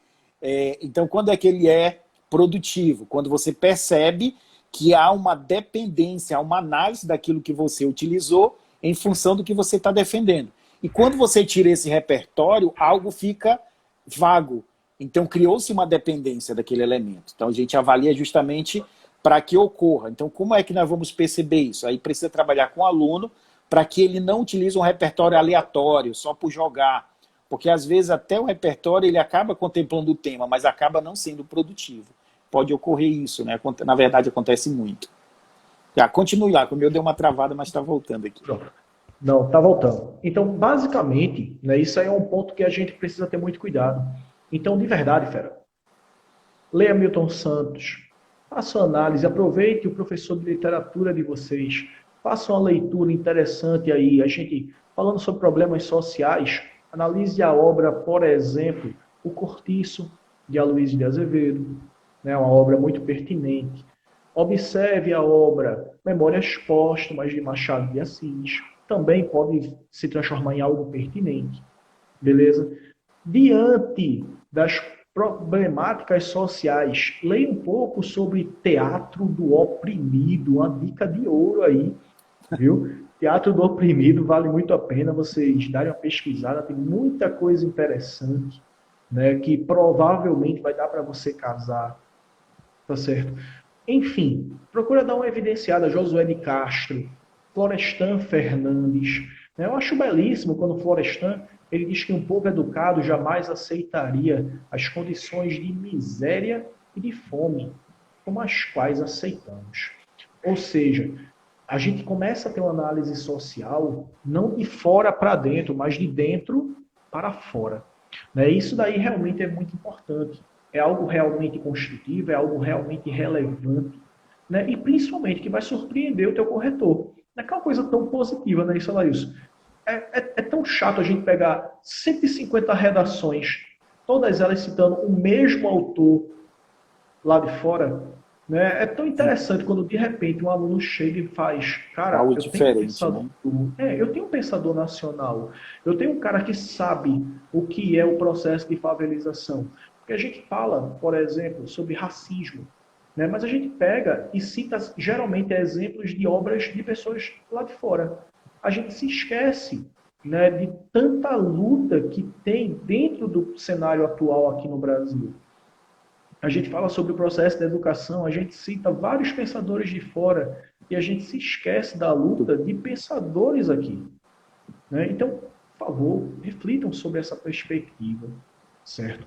então quando é que ele é produtivo? Quando você percebe que há uma dependência, há uma análise daquilo que você utilizou em função do que você está defendendo. E quando você tira esse repertório, algo fica vago. Então criou-se uma dependência daquele elemento. Então a gente avalia justamente para que ocorra. Então como é que nós vamos perceber isso? Aí precisa trabalhar com o aluno para que ele não utilize um repertório aleatório, só por jogar. Porque às vezes até o repertório ele acaba contemplando o tema, mas acaba não sendo produtivo. Pode ocorrer isso, né? Na verdade acontece muito. Já, continue lá, o meu deu uma travada, mas está voltando aqui. Não, tá voltando. Então, basicamente, né, isso aí é um ponto que a gente precisa ter muito cuidado. Então, de verdade, fera, leia Milton Santos, faça uma análise, aproveite o professor de literatura de vocês, faça uma leitura interessante aí, a gente falando sobre problemas sociais, analise a obra, por exemplo, O Cortiço, de Aloysio de Azevedo, né, uma obra muito pertinente. Observe a obra Memórias Póstumas, de Machado de Assis, também pode se transformar em algo pertinente, beleza? Diante das problemáticas sociais, leia um pouco sobre Teatro do Oprimido, uma dica de ouro aí, viu? Teatro do Oprimido vale muito a pena vocês darem uma pesquisada, tem muita coisa interessante, né, que provavelmente vai dar para você casar, tá certo? Enfim, procura dar uma evidenciada, Josué de Castro, Florestan Fernandes. Eu acho belíssimo quando Florestan ele diz que um povo educado jamais aceitaria as condições de miséria e de fome como as quais aceitamos. Ou seja, a gente começa a ter uma análise social não de fora para dentro, mas de dentro para fora. Isso daí realmente é muito importante. É algo realmente construtivo, é algo realmente relevante, né? E principalmente que vai surpreender o teu corretor. Não é aquela coisa tão positiva, né, isso, Laís? É tão chato a gente pegar 150 redações, todas elas citando o mesmo autor lá de fora, né? É tão interessante quando de repente um aluno chega e faz, cara, algo eu tenho um diferente, pensador, né? eu tenho um pensador nacional, eu tenho um cara que sabe o que é o processo de favelização. Porque a gente fala, por exemplo, sobre racismo, né? Mas a gente pega e cita geralmente exemplos de obras de pessoas lá de fora. A gente se esquece né, de tanta luta que tem dentro do cenário atual aqui no Brasil. A gente fala sobre o processo da educação, a gente cita vários pensadores de fora e a gente se esquece da luta de pensadores aqui, né? Então, por favor, reflitam sobre essa perspectiva, certo?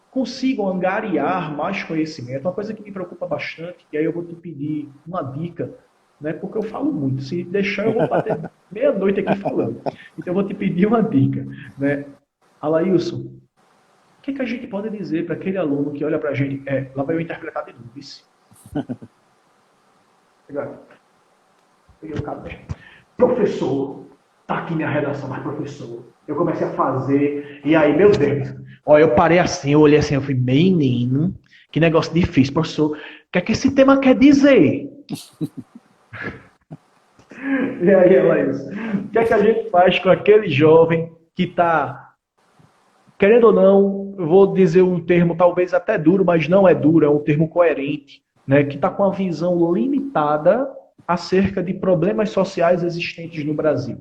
Consigam angariar mais conhecimento. Uma coisa que me preocupa bastante, e aí eu vou te pedir uma dica, né? Porque eu falo muito. Se deixar, eu vou bater meia-noite aqui falando. Então, eu vou te pedir uma dica, né? Alailson, o que a gente pode dizer para aquele aluno que olha para a gente? Lá vai eu interpretar de novo. Peguei o caderno. Professor, tá aqui minha redação, mas professor, eu comecei a fazer, e aí, meu Deus, ó, eu parei assim, eu olhei assim, eu falei, menino, que negócio difícil, professor, o que é que esse tema quer dizer? E aí, Laís, o que é que a gente faz com aquele jovem que está, querendo ou não, eu vou dizer um termo talvez até duro, mas não é duro, é um termo coerente, né, que está com uma visão limitada acerca de problemas sociais existentes no Brasil?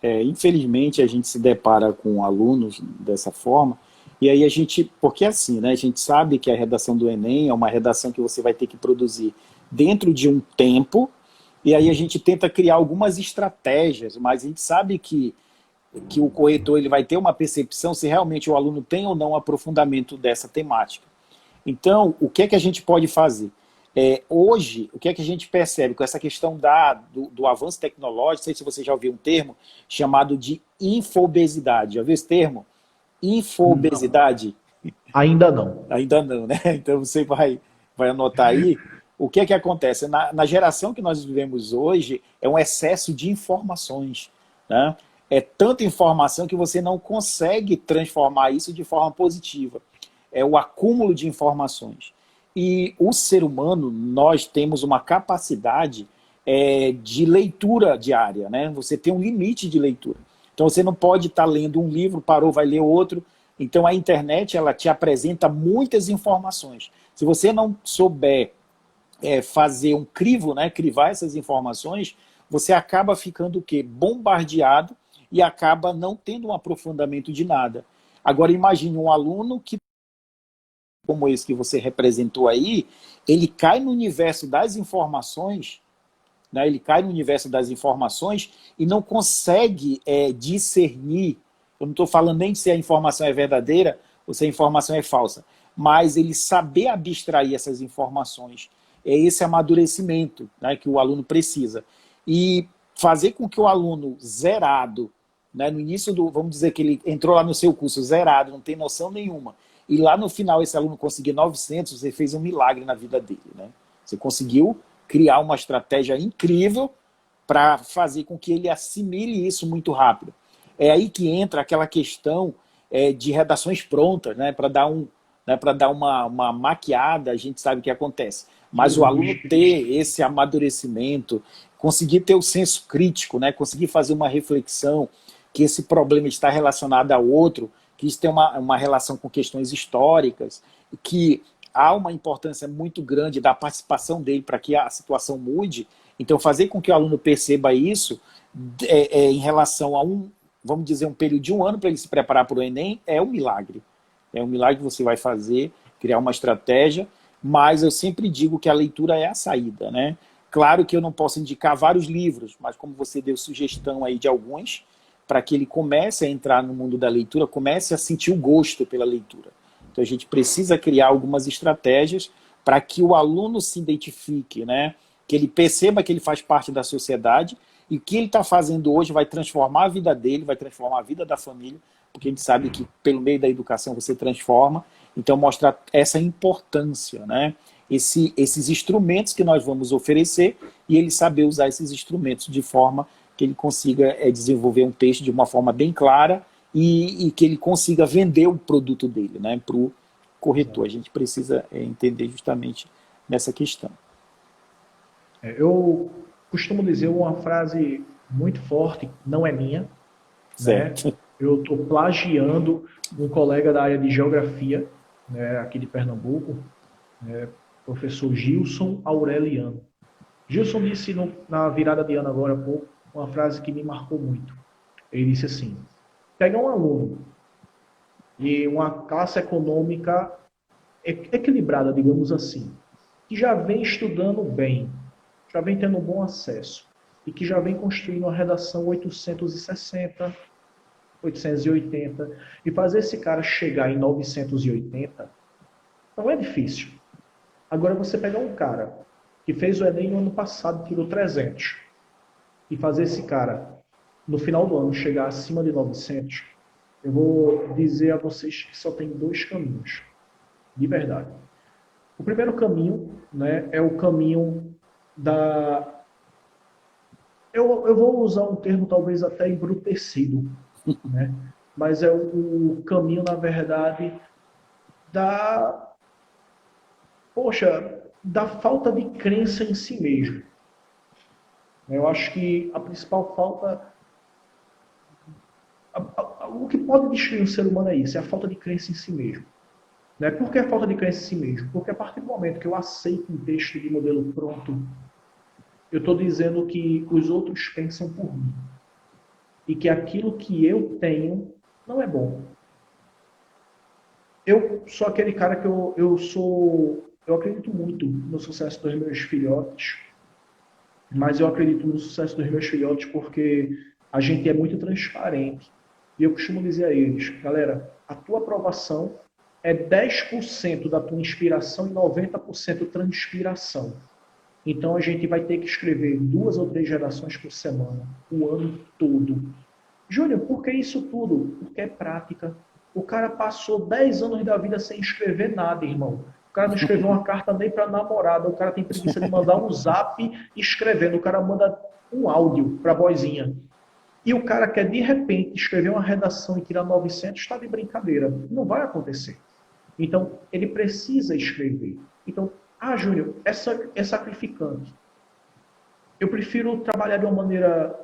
Infelizmente, a gente se depara com alunos dessa forma, e aí a gente, porque assim, né, a gente sabe que a redação do Enem é uma redação que você vai ter que produzir dentro de um tempo, e aí a gente tenta criar algumas estratégias, mas a gente sabe que o corretor ele vai ter uma percepção se realmente o aluno tem ou não aprofundamento dessa temática. Então, o que é que a gente pode fazer? Hoje, o que é que a gente percebe com essa questão do avanço tecnológico, não sei se você já ouviu um termo chamado de infobesidade. Já ouviu esse termo? Não, Infobesidade? ainda não. Ainda não, né? Então você vai anotar aí. O que é que acontece? Na geração que nós vivemos hoje, é um excesso de informações, né? É tanta informação que você não consegue transformar isso de forma positiva. É o acúmulo de informações. E o ser humano, nós temos uma capacidade de leitura diária, né? Você tem um limite de leitura. Então você não pode estar lendo um livro, parou, vai ler outro. Então a internet ela te apresenta muitas informações. Se você não souber fazer um crivo, né, crivar essas informações, você acaba ficando o quê? Bombardeado e acaba não tendo um aprofundamento de nada. Agora imagine um aluno que como esse que você representou aí, ele cai no universo das informações, né? Ele cai no universo das informações e não consegue discernir. Eu não estou falando nem se a informação é verdadeira ou se a informação é falsa, mas ele saber abstrair essas informações. É esse amadurecimento, né, que o aluno precisa. E fazer com que o aluno zerado, né, no início vamos dizer que ele entrou lá no seu curso zerado, não tem noção nenhuma, e lá no final esse aluno conseguir 900, você fez um milagre na vida dele, né? Você conseguiu criar uma estratégia incrível para fazer com que ele assimile isso muito rápido. É aí que entra aquela questão de redações prontas, né? Para dar, para dar uma maquiada, a gente sabe o que acontece. Mas o aluno ter esse amadurecimento, conseguir ter o senso crítico, né? Conseguir fazer uma reflexão que esse problema está relacionado a outro, que isso tem uma relação com questões históricas, que há uma importância muito grande da participação dele para que a situação mude. Então, fazer com que o aluno perceba isso em relação a vamos dizer, um período de um ano para ele se preparar para o Enem, é um milagre. É um milagre que você vai fazer, criar uma estratégia, mas eu sempre digo que a leitura é a saída, né? Claro que eu não posso indicar vários livros, mas como você deu sugestão aí de alguns, para que ele comece a entrar no mundo da leitura, comece a sentir o gosto pela leitura. Então a gente precisa criar algumas estratégias para que o aluno se identifique, né? Que ele perceba que ele faz parte da sociedade e o que ele está fazendo hoje vai transformar a vida dele, vai transformar a vida da família, porque a gente sabe que pelo meio da educação você transforma. Então mostrar essa importância, né? Esses instrumentos que nós vamos oferecer e ele saber usar esses instrumentos de forma que ele consiga desenvolver um texto de uma forma bem clara e que ele consiga vender o produto dele, né, para o corretor. A gente precisa entender justamente nessa questão. Eu costumo dizer uma frase muito forte, não é minha, né? Certo. Eu estou plagiando um colega da área de geografia, né, aqui de Pernambuco, né, professor Gilson Aureliano. Gilson disse na virada de ano agora há pouco uma frase que me marcou muito. Ele disse assim: pega um aluno e uma classe econômica equilibrada, digamos assim, que já vem estudando bem, já vem tendo um bom acesso e que já vem construindo a redação 860, 880, e fazer esse cara chegar em 980 não é difícil. Agora você pegar um cara que fez o Enem no ano passado, tirou 300, e fazer esse cara, no final do ano, chegar acima de 900, eu vou dizer a vocês que só tem dois caminhos, de verdade. O primeiro caminho, né, é o caminho da... Eu vou usar um termo talvez até embrutecido, né? Mas é o caminho, na verdade, da... Poxa, da falta de crença em si mesmo. Eu acho que a principal falta... O que pode destruir o ser humano é isso, é a falta de crença em si mesmo. Né? Por que a falta de crença em si mesmo? Porque a partir do momento que eu aceito um texto de modelo pronto, eu estou dizendo que os outros pensam por mim. E que aquilo que eu tenho não é bom. Eu sou aquele cara que eu acredito muito no sucesso dos meus filhotes, mas eu acredito no sucesso dos meus filhotes porque a gente é muito transparente. E eu costumo dizer a eles, galera, a tua aprovação é 10% da tua inspiração e 90% transpiração. Então a gente vai ter que escrever 2 ou 3 redações por semana, o ano todo. Júnior, por que isso tudo? Porque é prática. O cara passou 10 anos da vida sem escrever nada, irmão. O cara não escreveu uma carta nem para namorada. O cara tem preguiça de mandar um zap escrevendo. O cara manda um áudio para a vozinha. E o cara quer, de repente, escrever uma redação e tirar 900, está de brincadeira. Não vai acontecer. Então, ele precisa escrever. Então, Júnior, é sacrificante. Eu prefiro trabalhar de uma maneira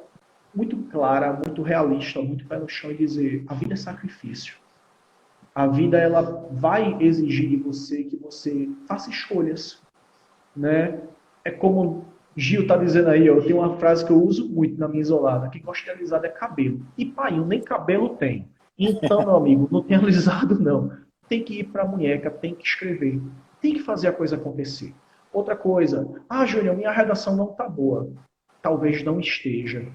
muito clara, muito realista, muito pé no chão e dizer, a vida é sacrifício. A vida, ela vai exigir de você que você faça escolhas. Né? É como Gil está dizendo aí, eu tenho uma frase que eu uso muito na minha isolada, que gosta de alisado é cabelo. E pai, eu nem cabelo tenho. Então, meu amigo, não tem alisado não. Tem que ir para a munheca, tem que escrever. Tem que fazer a coisa acontecer. Outra coisa, Júnior, minha redação não está boa. Talvez não esteja.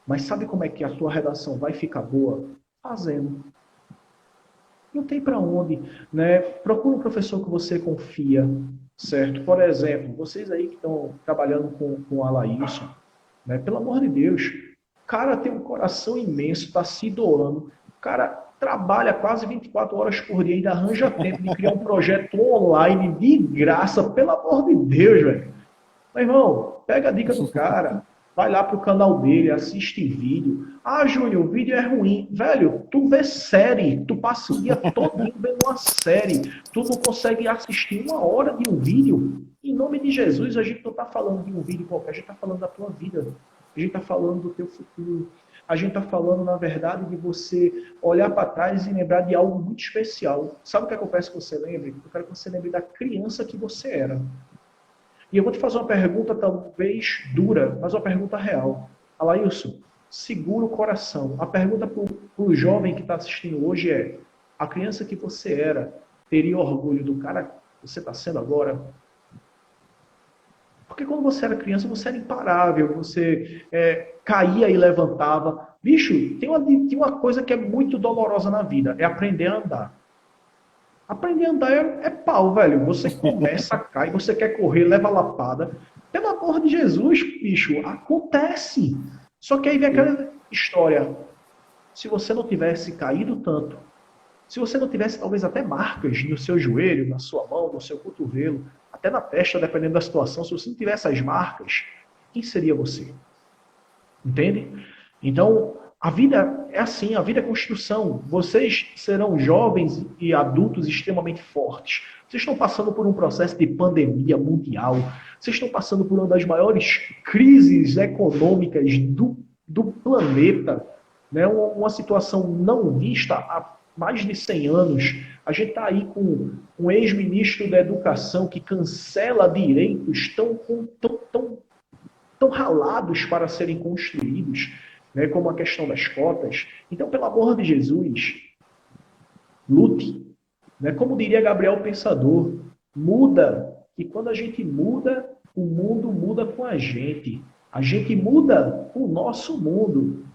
Mas sabe como é que a tua redação vai ficar boa? Fazendo. Não tem para onde. Né? Procura um professor que você confia. Certo? Por exemplo, vocês aí que estão trabalhando com o Alailson, né? Pelo amor de Deus, o cara tem um coração imenso, está se doando. O cara trabalha quase 24 horas por dia e ainda arranja tempo de criar um projeto online de graça. Pelo amor de Deus, velho. Meu irmão, pega a dica do cara. Vai lá pro canal dele, assiste vídeo. Júnior, o vídeo é ruim. Velho, tu vê série, tu passa o dia todo vendo uma série. Tu não consegue assistir 1 hora de um vídeo. Em nome de Jesus, a gente não tá falando de um vídeo qualquer, a gente tá falando da tua vida. A gente tá falando do teu futuro. A gente tá falando, na verdade, de você olhar para trás e lembrar de algo muito especial. Sabe o que é que eu peço que você lembre? Eu quero que você lembre da criança que você era. E eu vou te fazer uma pergunta talvez dura, mas uma pergunta real. Alailson, segura o coração. A pergunta para o jovem que está assistindo hoje é, a criança que você era, teria orgulho do cara que você está sendo agora? Porque quando você era criança, você era imparável, você caía e levantava. Bicho, tem uma coisa que é muito dolorosa na vida, é aprender a andar. Aprender a andar é pau, velho. Você começa, cai, você quer correr, leva lapada. Pelo amor de Jesus, bicho, acontece. Só que aí vem aquela história. Se você não tivesse caído tanto, se você não tivesse talvez até marcas no seu joelho, na sua mão, no seu cotovelo, até na testa, dependendo da situação, se você não tivesse as marcas, quem seria você? Entende? Então, a vida é assim, a vida é construção. Vocês serão jovens e adultos extremamente fortes. Vocês estão passando por um processo de pandemia mundial. Vocês estão passando por uma das maiores crises econômicas do planeta. Né? Uma situação não vista há mais de 100 anos. A gente está aí com um ex-ministro da Educação que cancela direitos tão tão ralados para serem construídos, né, como a questão das cotas. Então, pelo amor de Jesus, lute. Né? Como diria Gabriel Pensador, muda. E quando a gente muda, o mundo muda com a gente. A gente muda o nosso mundo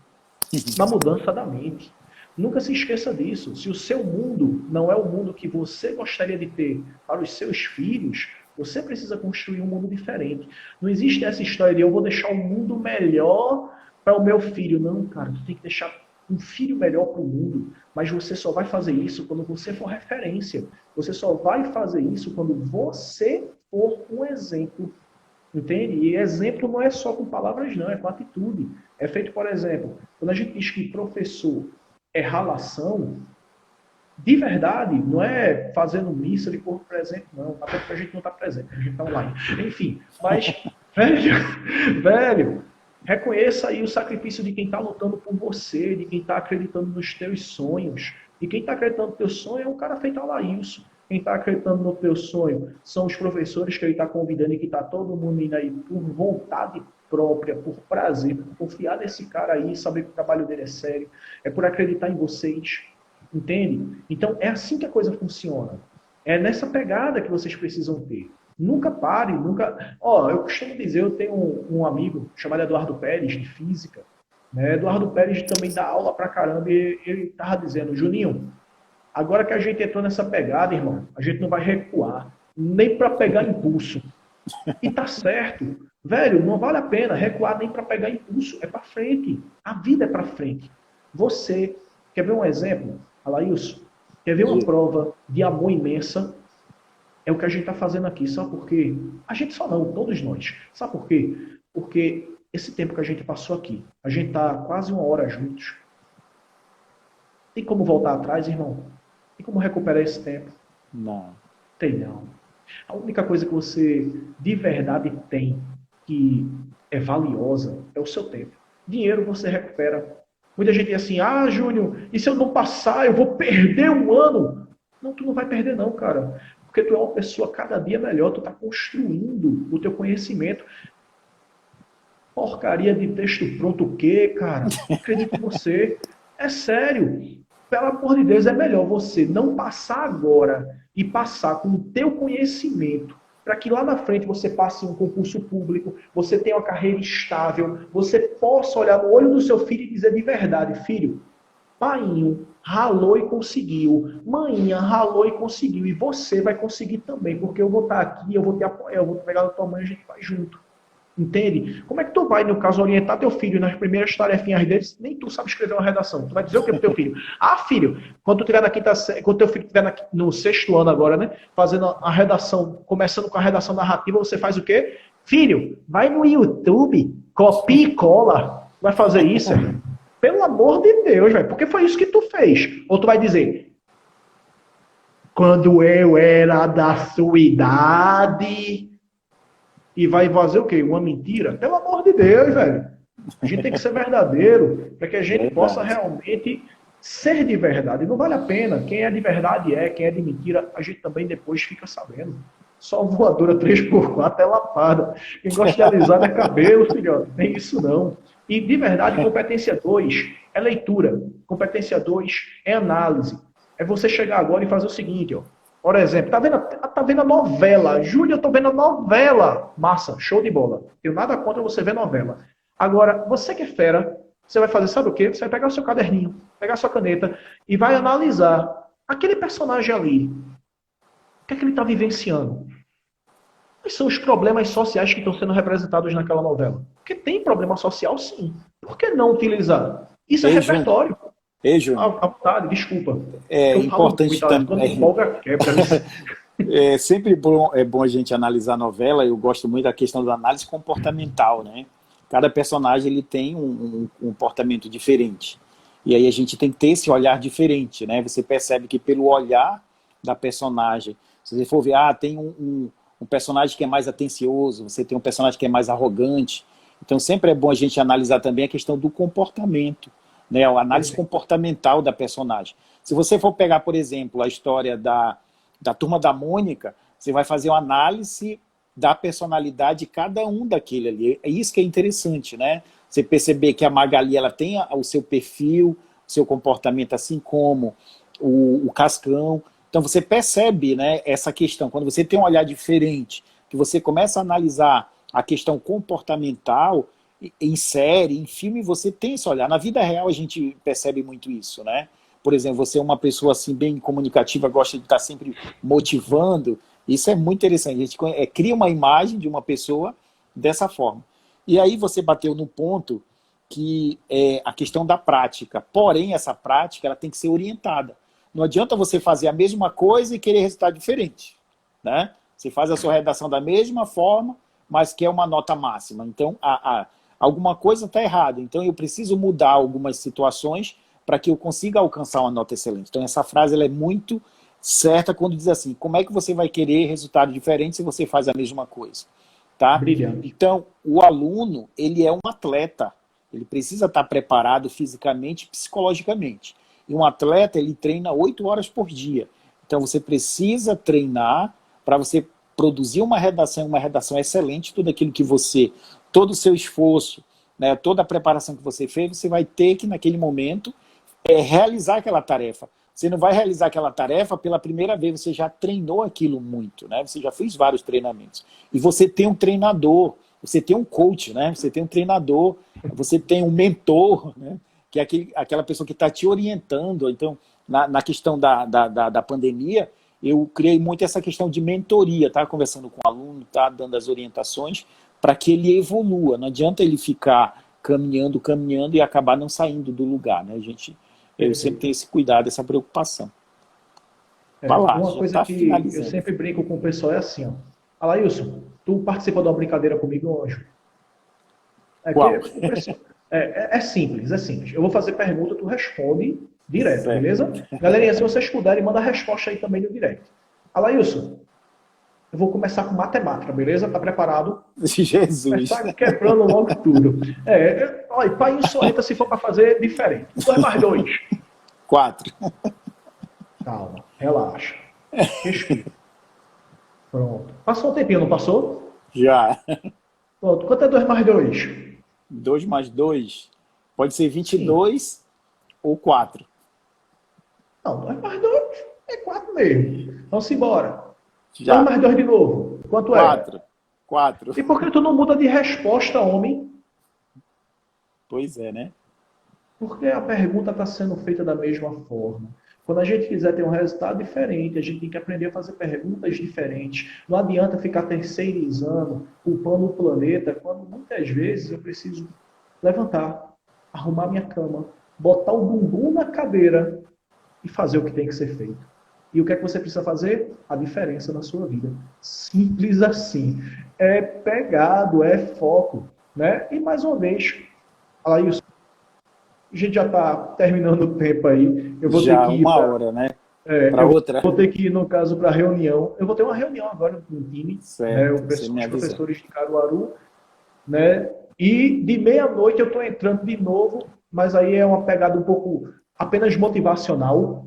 na mudança da mente. Nunca se esqueça disso. Se o seu mundo não é o mundo que você gostaria de ter para os seus filhos, você precisa construir um mundo diferente. Não existe essa história de eu vou deixar um mundo melhor para o meu filho. Não, cara, você tem que deixar um filho melhor para o mundo. Mas você só vai fazer isso quando você for referência. Você só vai fazer isso quando você for um exemplo. Entende? E exemplo não é só com palavras, não, é com atitude. É feito, por exemplo, quando a gente diz que professor é ralação, de verdade, não é fazendo missa de corpo presente, não. Até porque a gente não está presente, a gente está online. Enfim, mas, velho, reconheça aí o sacrifício de quem está lutando por você, de quem está acreditando nos teus sonhos. E quem está acreditando no teu sonho é um cara feito Alailson. Quem está acreditando no teu sonho são os professores que ele está convidando e que está todo mundo indo aí por vontade própria, por prazer, por confiar nesse cara aí, saber que o trabalho dele é sério, é por acreditar em vocês, entende? Então, é assim que a coisa funciona. É nessa pegada que vocês precisam ter. Nunca pare, nunca... eu costumo dizer, eu tenho um amigo chamado Eduardo Pérez, de física, né? Eduardo Pérez também dá aula pra caramba e ele estava dizendo, Juninho, agora que a gente entrou nessa pegada, irmão, a gente não vai recuar, nem para pegar impulso. E tá certo. Velho, não vale a pena recuar nem para pegar impulso. É para frente. A vida é para frente. Você, quer ver um exemplo? Alailson, quer ver uma prova de amor imensa? É o que a gente está fazendo aqui. Sabe por quê? A gente só não, todos nós. Sabe por quê? Porque esse tempo que a gente passou aqui, a gente tá quase 1 hora juntos. Tem como voltar atrás, irmão? Tem como recuperar esse tempo? Não. Tem não. A única coisa que você de verdade tem que é valiosa é o seu tempo. Dinheiro você recupera. Muita gente diz assim, Júnior, e se eu não passar, eu vou perder 1 ano? Não, tu não vai perder não, cara. Porque tu é uma pessoa cada dia melhor, tu está construindo o teu conhecimento. Porcaria de texto pronto o quê, cara? Acredito em você. É sério. Pelo amor de Deus, é melhor você não passar agora e passar com o teu conhecimento para que lá na frente você passe um concurso público, você tenha uma carreira estável, você possa olhar no olho do seu filho e dizer de verdade, filho, painho ralou e conseguiu, maninha ralou e conseguiu, e você vai conseguir também, porque eu vou estar aqui, eu vou te apoiar, eu vou pegar na tua mãe e a gente vai junto. Entende? Como é que tu vai, no caso, orientar teu filho nas primeiras tarefinhas deles? Nem tu sabe escrever uma redação. Tu vai dizer o que pro teu filho? Filho, quando tu tiver na quinta série, quando teu filho estiver no 6º ano agora, né? Fazendo a redação, começando com a redação narrativa, você faz o quê? Filho, vai no YouTube, copia e cola. Vai fazer isso? Pelo amor de Deus, velho. Porque foi isso que tu fez. Ou tu vai dizer, quando eu era da sua idade... E vai fazer o quê? Uma mentira? Pelo amor de Deus, velho. A gente tem que ser verdadeiro para que a gente possa realmente ser de verdade. Não vale a pena. Quem é de verdade quem é de mentira, a gente também depois fica sabendo. Só voadora 3x4 é lapada. Quem gosta de alisar é cabelo, filhote. Nem isso não. E de verdade, competência 2 é leitura. Competência 2 é análise. É você chegar agora e fazer o seguinte, ó. Por exemplo, tá vendo a novela. Júlio, eu tô vendo a novela. Massa, show de bola. Tenho nada contra você ver novela. Agora, você que é fera, você vai fazer, sabe o quê? Você vai pegar o seu caderninho, pegar a sua caneta e vai analisar aquele personagem ali. O que é que ele está vivenciando? Quais são os problemas sociais que estão sendo representados naquela novela? Porque tem problema social, sim. Por que não utilizar? Isso é repertório. Júnior. À vontade, desculpa. É importante também. É sempre bom a gente analisar a novela. Eu gosto muito da questão da análise comportamental, né? Cada personagem ele tem um comportamento diferente. E aí a gente tem que ter esse olhar diferente, né? Você percebe que pelo olhar da personagem, se você for ver, tem um personagem que é mais atencioso, você tem um personagem que é mais arrogante. Então sempre é bom a gente analisar também a questão do comportamento, né? A análise comportamental da personagem. Se você for pegar, por exemplo, a história da Turma da Mônica, você vai fazer uma análise da personalidade de cada um daquele ali. É isso que é interessante, né? Você perceber que a Magali, ela tem o seu perfil, o seu comportamento, assim como o Cascão. Então você percebe, né, essa questão. Quando você tem um olhar diferente, que você começa a analisar a questão comportamental, em série, em filme, você tem esse olhar. Na vida real a gente percebe muito isso, né? Por exemplo, você é uma pessoa assim bem comunicativa, gosta de estar sempre motivando. Isso é muito interessante. A gente cria uma imagem de uma pessoa dessa forma. E aí você bateu no ponto que é a questão da prática. Porém, essa prática ela tem que ser orientada. Não adianta você fazer a mesma coisa e querer resultado diferente, né? Você faz a sua redação da mesma forma, mas quer uma nota máxima. Então, alguma coisa está errada. Então, eu preciso mudar algumas situações para que eu consiga alcançar uma nota excelente. Então, essa frase ela é muito certa quando diz assim, como é que você vai querer resultado diferente se você faz a mesma coisa? Tá? Brilhante. Então, o aluno, ele é um atleta. Ele precisa estar preparado fisicamente e psicologicamente. E um atleta, ele treina 8 horas por dia. Então, você precisa treinar para você produzir uma redação excelente, tudo aquilo que você, todo o seu esforço, né, toda a preparação que você fez, você vai ter que, naquele momento, realizar aquela tarefa. Você não vai realizar aquela tarefa pela primeira vez, você já treinou aquilo muito, né? Você já fez vários treinamentos. E você tem um treinador, você tem um coach, né? Você tem um treinador, você tem um mentor, né? Que é aquela pessoa que está te orientando. Então, na questão da pandemia, eu criei muito essa questão de mentoria, tá? Conversando com o aluno, tá? Dando as orientações para que ele evolua. Não adianta ele ficar caminhando e acabar não saindo do lugar, né? Eu sempre tenho esse cuidado, essa preocupação. Vai lá, uma já coisa está que eu finalizando. sempre brinco com o pessoal é assim, ó. Alailson, tu participou de uma brincadeira comigo, Anjo? Qual? É simples, é simples. Eu vou fazer pergunta, tu responde direto, Certo. beleza? Galerinha, se vocês puderem, manda a resposta aí também no direct. Alailson, eu vou começar com matemática, beleza? Tá preparado? Jesus. Começar quebrando logo tudo. Olha, pai só entra se for para fazer diferente. 2 mais 2. 4. Calma, relaxa. Respira. Pronto. Passou um tempinho, não passou? Já. Pronto. Quanto é 2 mais 2? 2 mais 2 pode ser 22 Sim. ou 4. Não, 2 mais 2 é 4 mesmo. Vamos embora. Já. 2 mais 2 de novo. Quanto é? 4. 4. E por que tu não muda de resposta, homem? Pois é, né? Porque a pergunta está sendo feita da mesma forma. Quando a gente quiser ter um resultado diferente, a gente tem que aprender a fazer perguntas diferentes. Não adianta ficar terceirizando, culpando o planeta, quando muitas vezes eu preciso levantar, arrumar minha cama, botar o bumbum na cadeira e fazer o que tem que ser feito. E o que é que você precisa fazer? A diferença na sua vida. Simples assim. É pegado, é foco, né? E mais uma vez, Alailson, a gente já está terminando o tempo aí. Eu vou já ter que ir 1 hora, né? Para outra. Vou ter que ir, no caso, para reunião. Eu vou ter uma reunião agora com o time, né, os professores de Caruaru, né? E de meia-noite eu estou entrando de novo, mas aí é uma pegada um pouco apenas motivacional,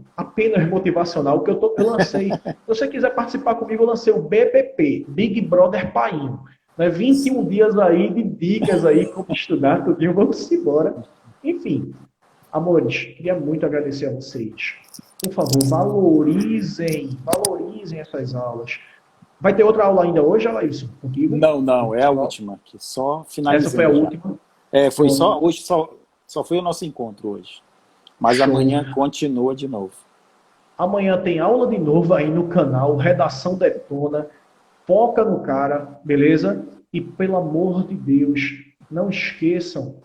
que eu lancei. Se você quiser participar comigo, eu lancei o BBP, Big Brother Painho. Né? 21 dias aí de dicas aí, como estudar, tudinho, vamos embora. Enfim, amores, queria muito agradecer a vocês. Por favor, valorizem essas aulas. Vai ter outra aula ainda hoje, Alailson? Contigo? Não, é a última. Que só finalizando. Essa foi a última? Foi só hoje, só foi o nosso encontro hoje. Mas show. Amanhã continua de novo. Amanhã tem aula de novo aí no canal, Redação Detona. Foca no cara, beleza? E pelo amor de Deus, não esqueçam,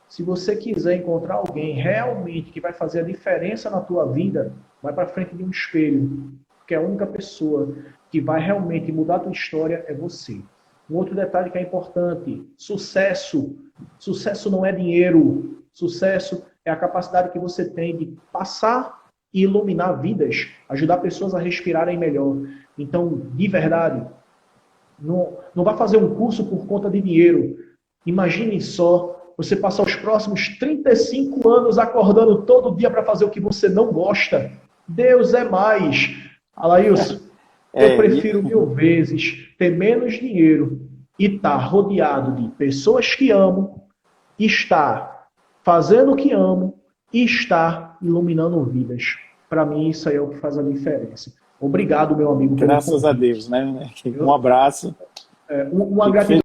se você quiser encontrar alguém realmente que vai fazer a diferença na tua vida, vai para frente de um espelho, porque a única pessoa que vai realmente mudar a tua história é você. Um outro detalhe que é importante, sucesso. Sucesso não é dinheiro. Sucesso é a capacidade que você tem de passar e iluminar vidas, ajudar pessoas a respirarem melhor. Então, de verdade, não vai fazer um curso por conta de dinheiro. Imagine só você passar os próximos 35 anos acordando todo dia para fazer o que você não gosta. Deus é mais. Alailson. Eu prefiro 1000 vezes ter menos dinheiro e estar rodeado de pessoas que amo, estar fazendo o que amo e estar iluminando vidas. Para mim, isso aí é o que faz a diferença. Obrigado, meu amigo. Graças a Deus, né? Um abraço. Uma gratidão.